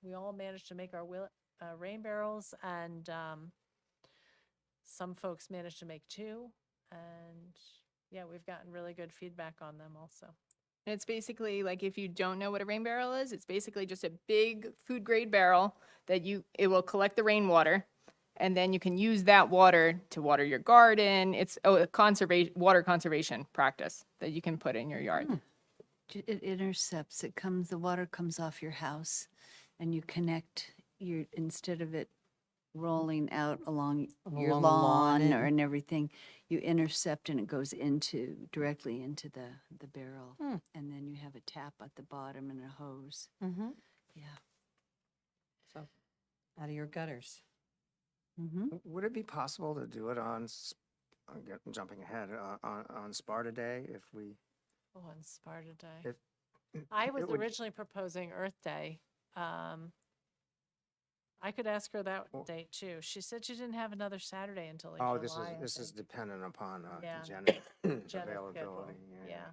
we all managed to make our rain barrels, and some folks managed to make 2. And yeah, we've gotten really good feedback on them also. And it's basically like, if you don't know what a rain barrel is, it's basically just a big food grade barrel that it will collect the rainwater, and then you can use that water to water your garden. It's a water conservation practice that you can put in your yard. It intercepts, the water comes off your house and you connect instead of it rolling out along your Along the lawn lawn and- and everything, you intercept and it goes directly into the barrel. And then you have a tap at the bottom and a hose. Mm-hmm. Yeah. So, out of your gutters. Mm-hmm. Would it be possible to do it jumping ahead, on Sparta Day if we, Oh, on Sparta Day. if. I was it would- originally proposing Earth Day. I could ask her that Well- date too. She said she didn't have another Saturday until like Oh, July. I this is think. dependent upon Yeah. Jenna's Jenna's schedule. availability. Yeah.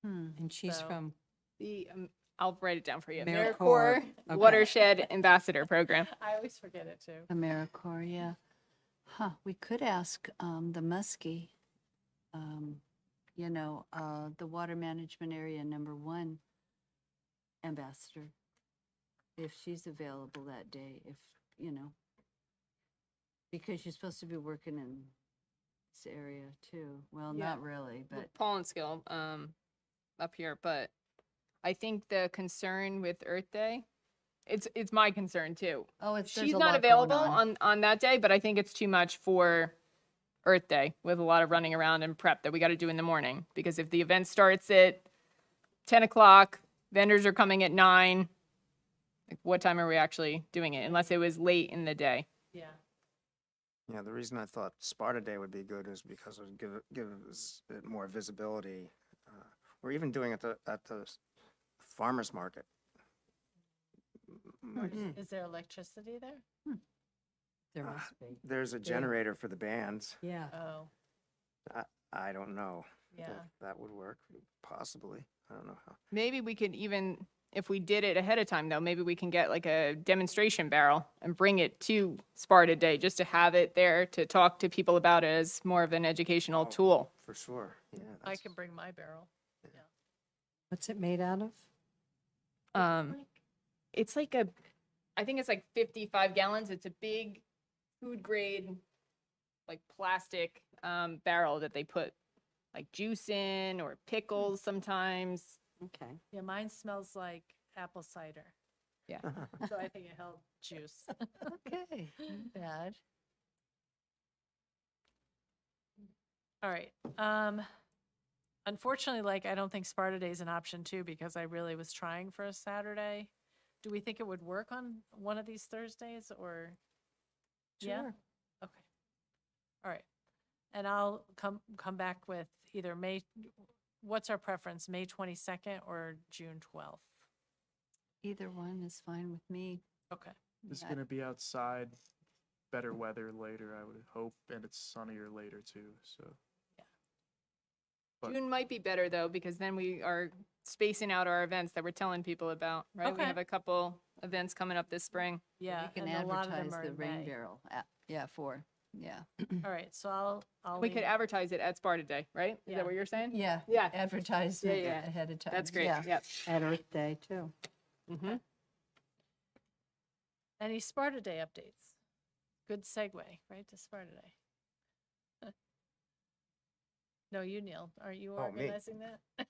And she's So- from, I'll write it down for you. AmeriCorps, AmeriCorps okay. Watershed Ambassador Program. I always forget it too. AmeriCorps, yeah. We could ask the Muskie, the Water Management Area #1 ambassador, if she's available that day, because you're supposed to be working in this area too. Well, Yeah. not really, but Paul and Skill up here, but I think the concern with Earth Day, it's my concern too. there's She's a not lot going available on that day, but I think it's too much for Earth Day with a lot of running around and prep that we got to do in the morning. Because if the event starts at 10 o'clock, vendors are coming at 9. Like, what time are we actually doing it? Unless it was late in the day. Yeah. Yeah, the reason I thought Sparta Day would be good is because it would give us it more visibility. We're even doing it at the farmer's market. Is there electricity there? there must be. There's a generator for the bands. Yeah. Oh, I don't know yeah. if that would work, possibly. I don't know how. Maybe we could even, if we did it ahead of time though, maybe we can get like a demonstration barrel and bring it to Sparta Day just to have it there to talk to people about it as more of an educational Oh. tool. For sure, yeah. I that's- can bring my barrel. What's it made out of? It's like I think it's like 55 gallons. It's a big food grade, like plastic barrel that they put like juice in or pickles sometimes. Okay. Yeah, mine smells like apple cider. Yeah. So I think it held juice. okay. Bad. All right. Unfortunately, I don't think Sparta Day is an option too, because I really was trying for a Saturday. Do we think it would work on one of these Thursdays or? Yeah? Sure. Okay. All right. And I'll come back with either what's our preference, May 22nd or June 12th? Either one is fine with me. Okay. It's Yeah. gonna be outside, better weather later, I would hope, and it's sunnier later too, so. But- June might be better though, because then we are spacing out our events that we're telling people about, right? We Okay. have a couple events coming up this spring. Yeah, We can and a lot of them advertise are the in rain May. barrel. Yeah. All right, so I'll We leave- could advertise it at Sparta Day, right? Is Yeah. that what you're saying? Yeah. Yeah. Advertise Yeah, it yeah. ahead of time. That's great. Yeah. Yep. At Earth Day too. Okay. Any Sparta Day updates? Good segue, right, to Sparta Day. No, you, Neil. Aren't you Oh, me. organizing that?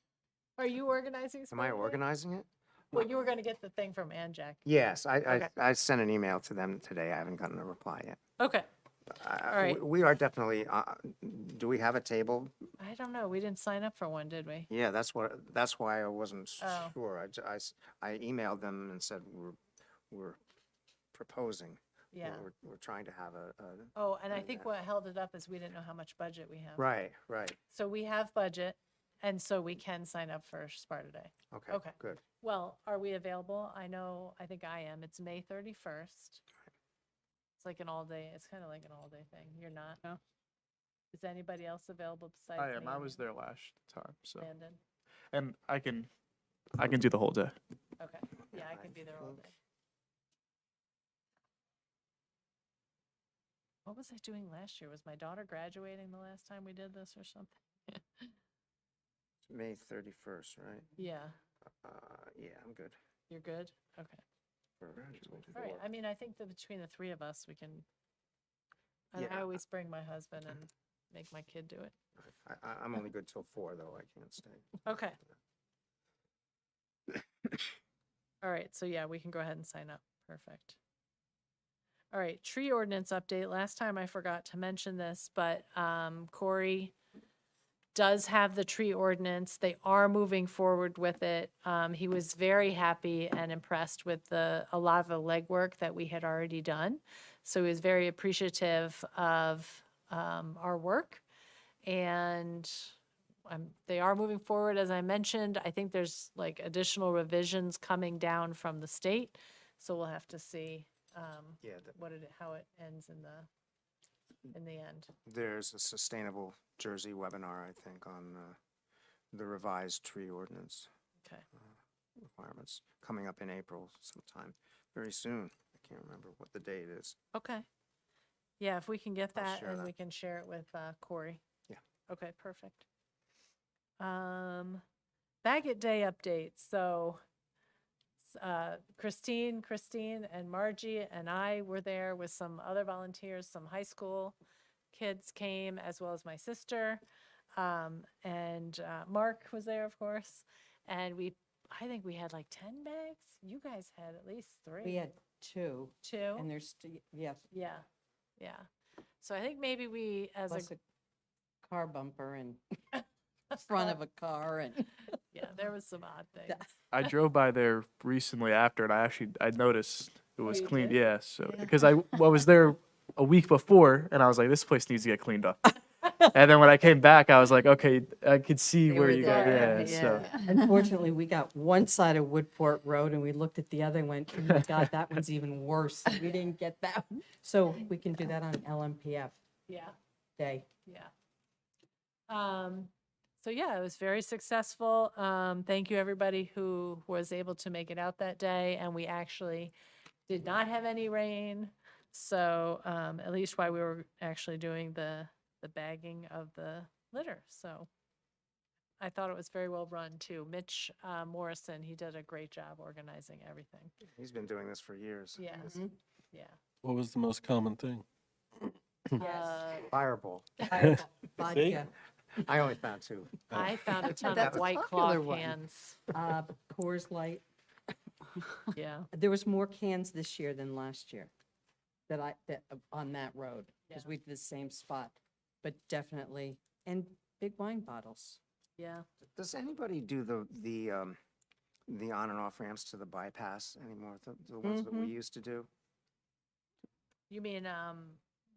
Are you organizing Am Sparta I Day? organizing it? Well, you were going to get the thing from Anjac. Yes, Okay. I sent an email to them today. I haven't gotten a reply yet. Okay. All right. We are definitely, do we have a table? I don't know. We didn't sign up for one, did we? Yeah, that's why I wasn't Oh. sure. I emailed them and said we're proposing. Yeah. We're trying to have a, Oh, and I think what held it up is we didn't know how much budget we have. right. So we have budget, and so we can sign up for Sparta Day. Okay, Okay. good. Well, are we available? I think I am. It's May 31st. It's like an all-day, it's kind of like an all-day thing. You're not? No. Is anybody else available besides I am. me I and was there last time, so Landon? and I can do the whole day. Okay, yeah, I can be there all day. What was I doing last year? Was my daughter graduating the last time we did this or something? May 31st, right? Yeah, Yeah, I'm good. you're good? Okay. for All right, 24. I mean, I think that between the three of us, we can, and Yeah. I always bring my husband and make my kid do it. I'm only good till 4, though. I can't stay. Okay. All right, so yeah, we can go ahead and sign up. Perfect. All right, tree ordinance update. Last time I forgot to mention this, but Corey does have the tree ordinance. They are moving forward with it. He was very happy and impressed with a lot of the legwork that we had already done. So he was very appreciative of our work. And they are moving forward, as I mentioned. I think there's like additional revisions coming down from the state. So we'll have to see Yeah, how it ends in the end. there's a Sustainable Jersey webinar, I think, on the revised tree ordinance Okay. requirements coming up in April sometime, very soon. I can't remember what the date is. Okay. Yeah, if we can get I'll that share and that. we can share it with Corey. Yeah. Okay, perfect. Baggett Day update. So Christine, and Margie and I were there with some other volunteers. Some high school kids came, as well as my sister. And Mark was there, of course. And I think we had like 10 bags. You guys had at least 3. We had 2, 2? and there's, yes, Yeah, yeah. So I think maybe we, as plus a, a car bumper and front of a car and. yeah, there was some odd things. I drove by there recently after, and I noticed it was you clean. did? Yeah, so because I was there a week before, and I was like, this place needs to get cleaned up. And then when I came back, I was like, okay, I could see They where were you got. there, Yeah, so Unfortunately, we got one side of Woodport Road and we looked at the other and went, oh my God, that one's even worse. We didn't get that. So we can do that on LMPF Yeah, day. yeah. So yeah, it was very successful. Thank you, everybody who was able to make it out that day, and we actually did not have any rain. So, at least while we were actually doing the bagging of the litter. So I thought it was very well run too. Mitch Morrison, he did a great job organizing everything. He's been doing this for years. Yeah. Mhm. Yeah. What was the most common thing? Fireball. Vodka, I only found 2. I found a ton of That's a White Claw popular one. cans. Coors Light. Yeah. There was more cans this year than last year on that road, because Yeah. we did the same spot, but definitely, and big wine bottles. Yeah. Does anybody do the on and off ramps to the bypass anymore? The ones that we used to do? You mean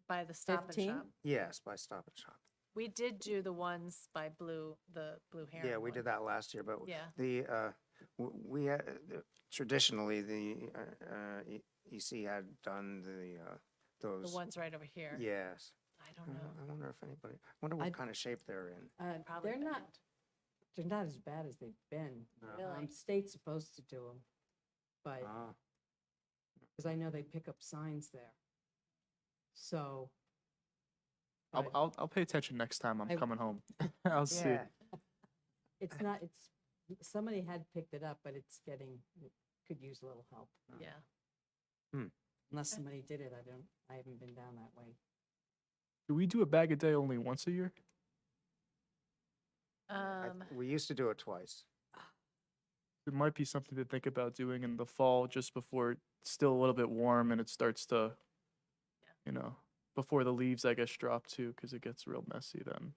by the Stop and 15? Shop? Yes, by Stop and Shop. We did do the ones by the Blue Heron. Yeah, we one. did that last year, but Yeah. we had, traditionally, the EC had done The those. ones right over here. Yes. I don't know. I wonder if anybody, I wonder what I'd- kind of shape they're in. Probably They're not, bad. they're not as bad as they've been. Really? State's supposed to do them, but, Ah, because I know they pick up signs there. So. but I'll pay attention next time I'm I- coming home. I'll see. yeah. It's not, somebody had picked it up, but it's getting could use a little help. Yeah. Unless somebody did it, I haven't been down that way. Do we do a bag a day only once a year? We used to do it twice. It might be something to think about doing in the fall, just before it's still a little bit warm and it starts to, you know, before the leaves, I guess, drop too, because it gets real messy then.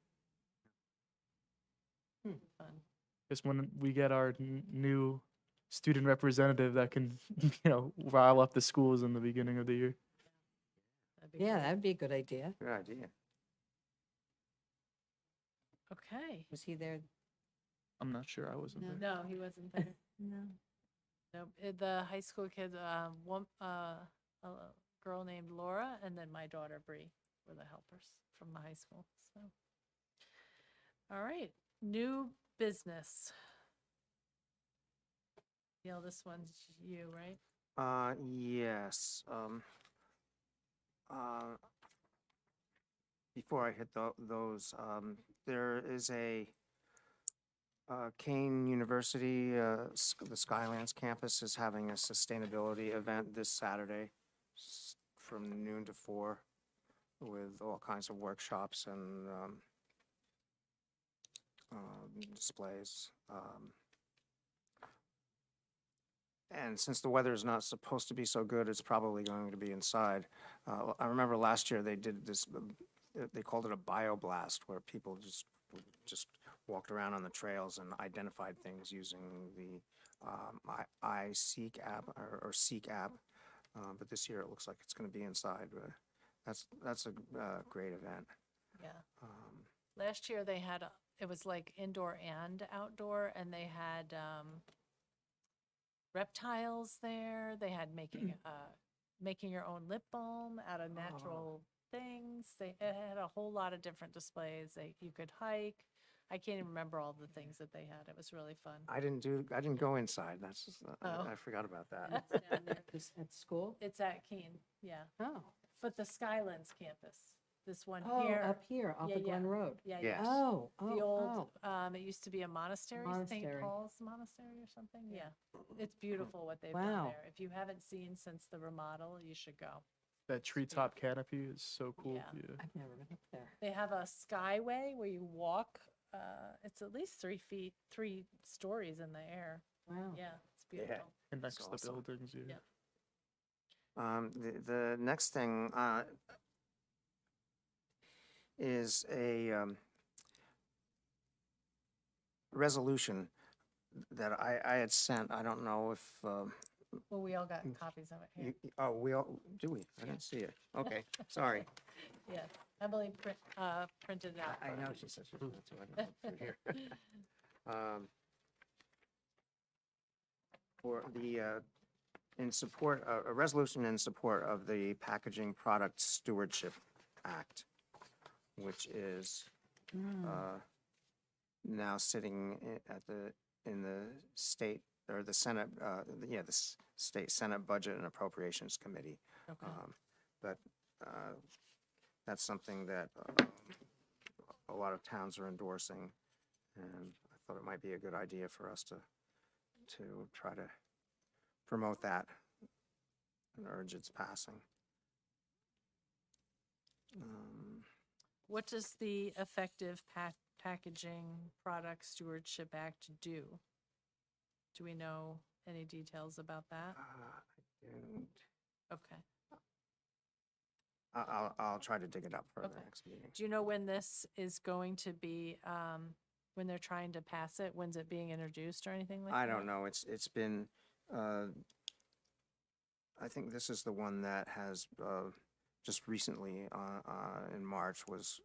Fun. Just when we get our new student representative that can, you know, rile up the schools in the beginning of the year. That'd be Yeah, great. that'd be a good idea. Good idea. Okay. Was he there? I'm not sure. I wasn't there. No, he wasn't there. No. No, the high school kids, a girl named Laura, and then my daughter Bree were the helpers from the high school. So, all right, new business. Gail, this one's you, right? Yes. Before I hit those, there is a Kane University, the Skylands campus is having a sustainability event this Saturday from noon to 4 with all kinds of workshops and displays. And since the weather is not supposed to be so good, it's probably going to be inside. I remember last year they did this, they called it a bioblast, where people just walked around on the trails and identified things using the iSeek app or Seek app. But this year it looks like it's going to be inside. That's a great event. Yeah. Last year they had, it was like indoor and outdoor, and they had reptiles there. They had making your own lip balm out of natural things. It had a whole lot of different displays. You could hike. I can't even remember all the things that they had. It was really fun. I didn't go inside. That's just, Oh. I forgot about that. Down there. At school? It's at Keene, yeah. Oh. But the Skylands campus, this one Oh, here. up here, off Yeah, of Glen yeah. Road. Yeah, Yes. yeah. Oh, The old, oh. it used to be a monastery, St. Monastery. Paul's Monastery or something. Yeah. It's beautiful what they've done Wow. there. If you haven't seen since the remodel, you should go. That treetop canopy is so cool. Yeah. Yeah. I've never been up there. They have a skyway where you walk, it's at least 3 stories in the air. Wow. Yeah, it's beautiful. And next That's to the awesome. buildings. Yeah. Yeah. The next thing is a resolution that I had sent. I don't know if Well, we all got copies of it here. we all do we? I didn't see it. Okay, sorry. Yeah, Emily printed it out. I for know us. she said she was going to. I don't know if it's here. For the in support, a resolution in support of the Packaging Product Stewardship Act, which is now sitting in the state or the Senate, the State Senate Budget and Appropriations Committee. Okay. But that's something that a lot of towns are endorsing, and I thought it might be a good idea for us to try to promote that and urge its passing. What does the Effective Packaging Product Stewardship Act do? Do we know any details about that? And Okay. I'll try to dig it up for the Okay. next meeting. Do you know when this is going to be, when they're trying to pass it? When's it being introduced or anything like that? I don't know. It's been. I think this is the one that has just recently in March was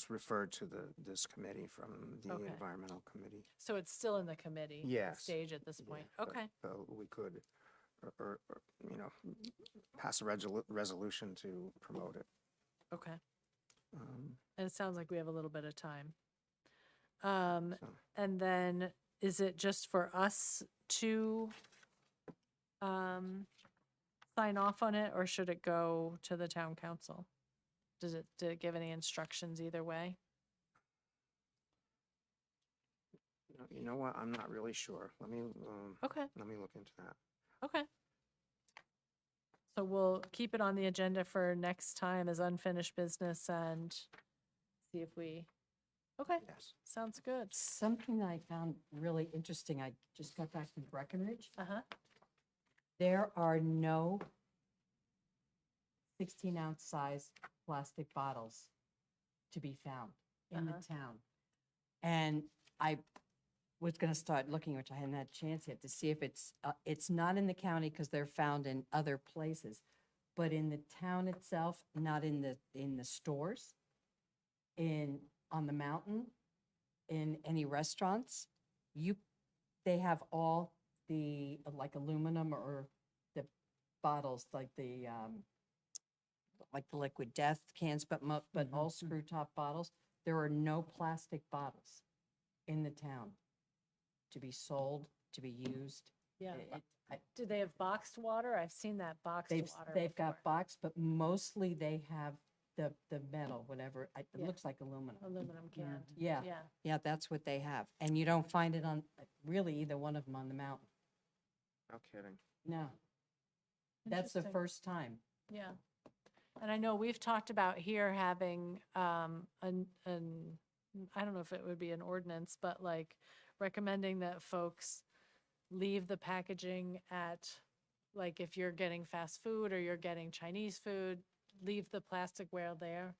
referred to this committee from the Okay. Environmental Committee. So it's still in the committee Yes. stage at this Yeah, point? but, Okay, we could, or pass a resolution to promote it. okay. Um, And it sounds like we have a little bit of time. so- And then is it just for us to sign off on it, or should it go to the town council? Did it give any instructions either way? You know what? I'm not really sure. Okay, Let me look into that. okay. So we'll keep it on the agenda for next time as unfinished business and see if we, okay, Yes. sounds good. Something that I found really interesting, I just got back from Breckenridge. Uh-huh, There are no 16-ounce size plastic bottles to be found in the town. And I was gonna start looking, which I hadn't had a chance yet, to see if it's not in the county because they're found in other places, but in the town itself, not in the stores, on the mountain, in any restaurants, they have all the, like aluminum or the bottles, like the Liquid Death cans, but all screw top bottles. There are no plastic bottles in the town to be sold, to be used. yeah. I- Do they have boxed water? I've seen that boxed They've, water. they've got before. box, but mostly they have the metal, whatever, it Yeah. looks like aluminum. Aluminum canned. Yeah, Yeah. yeah, that's what they have. And you don't find it on, really either one of them on the mountain. No kidding. No. That's the Interesting. first time. Yeah. And I know we've talked about here having, I don't know if it would be an ordinance, but like recommending that folks leave the packaging at, like if you're getting fast food or you're getting Chinese food, leave the plasticware there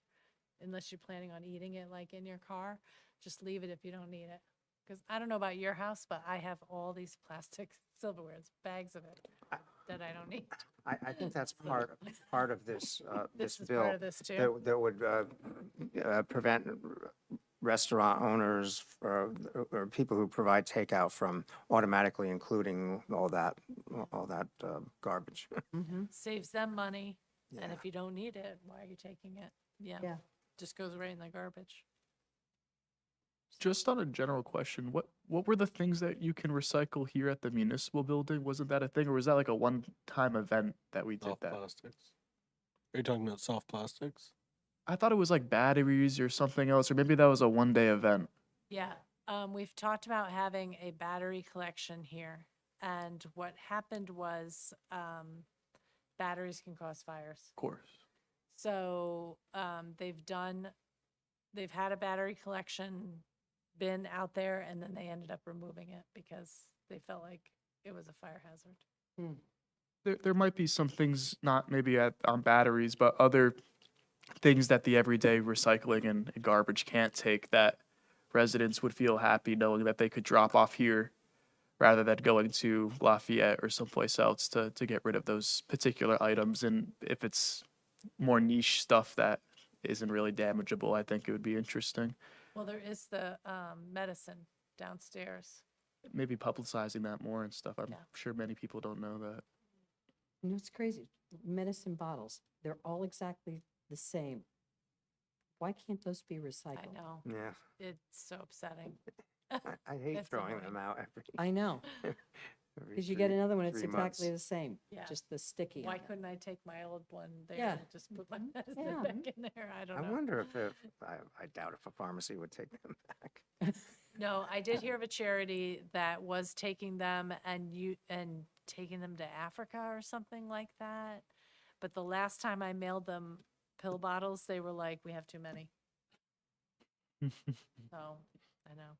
unless you're planning on eating it like in your car. Just leave it if you don't need it. Because I don't know about your house, but I have all these plastic silverwares, bags of it that I don't need. I think that's part of this, This this is part bill. of this too. That would prevent restaurant owners or people who provide takeout from automatically including all that garbage. Saves them money. And Yeah. if you don't need it, why are you taking it? Yeah. Yeah. Just goes right in the garbage. Just on a general question, what were the things that you can recycle here at the municipal building? Wasn't that a thing, or was that like a one-time event that we did Soft that? plastics. Are you talking about soft plastics? I thought it was like batteries or something else, or maybe that was a one-day event. Yeah. We've talked about having a battery collection here. And what happened was, batteries can cause fires. Of course. So, they've had a battery collection bin out there and then they ended up removing it because they felt like it was a fire hazard. There might be some things, not maybe on batteries, but other things that the everyday recycling and garbage can't take, that residents would feel happy knowing that they could drop off here rather than going to Lafayette or someplace else to get rid of those particular items. And if it's more niche stuff that isn't really damageable, I think it would be interesting. Well, there is the, medicine downstairs. Maybe publicizing that more and stuff. I'm Yeah. sure many people don't know that. You know, it's crazy. Medicine bottles, they're all exactly the same. Why can't those be I recycled? know. Yeah, It's so upsetting. I hate That's throwing annoying. them out I know, every because you get three- another one, it's 3 months. exactly the same, Yeah. just the sticky Why on it. couldn't I take my old one there Yeah. and just put my medicine Yeah. back in there? I don't I know. wonder if I doubt if a pharmacy would take them back. No, I did hear of a charity that was taking them and taking them to Africa or something like that. But the last time I mailed them pill bottles, they were like, "We have too many." So, I know.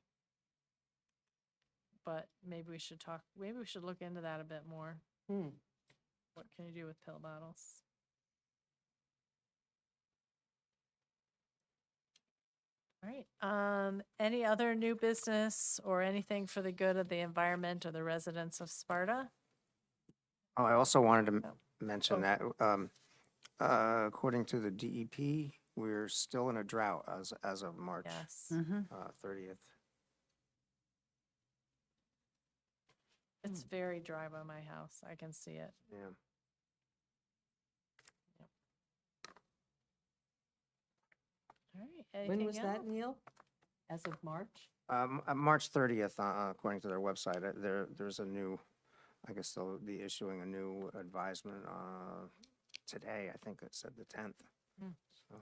But maybe we should look into that a bit more. Hmm. What can you do with pill bottles? All right, any other new business or anything for the good of the environment or the residents of Sparta? Oh, I also wanted to Oh. mention Oh. that, according to the DEP, we're still in a drought as of March Yes, 30th. it's very dry by my house. I can see it. Yeah. All right, When anything was that, else? Neil? As of March? March 30th, according to their website, there's a new, I guess they'll be issuing a new advisement today. I think it said the 10th. Hmm. So,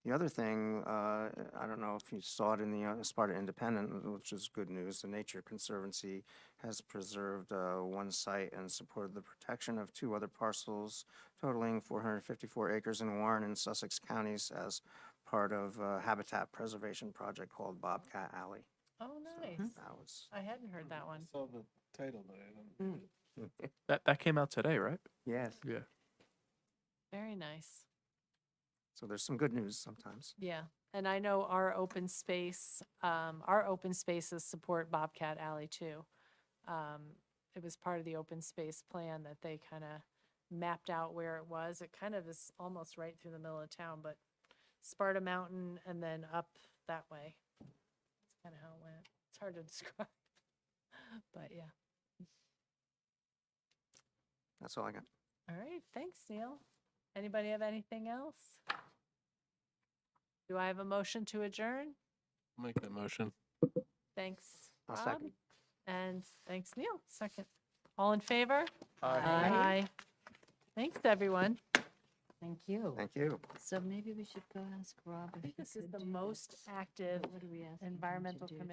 The other thing, I don't know if you saw it in the Sparta Independent, which is good news. The Nature Conservancy has preserved one site and supported the protection of 2 other parcels totaling 454 acres in Warren and Sussex counties as part of a habitat preservation project called Bobcat Alley. Oh, nice. That was, I hadn't heard that I one. saw the title, but I didn't. That came out today, right? yes. Yeah. Very nice. So there's some good news sometimes. Yeah, and I know our open spaces support Bobcat Alley too. It was part of the open space plan that they kind of mapped out where it was. It kind of is almost right through the middle of town, but Sparta Mountain and then up that way. That's kind of how it went. It's hard to describe, but yeah. That's all I got. All right, thanks, Neil. Anybody have anything else? Do I have a motion to adjourn? Make that motion. Thanks, I'll Rob. second. And thanks, Neil. Second. All in favor? Aye. Thanks, everyone. Thank you. Thank you. So maybe we should go ask Rob I if think he this is could the do most this. active What are we asking him to environmental do? commission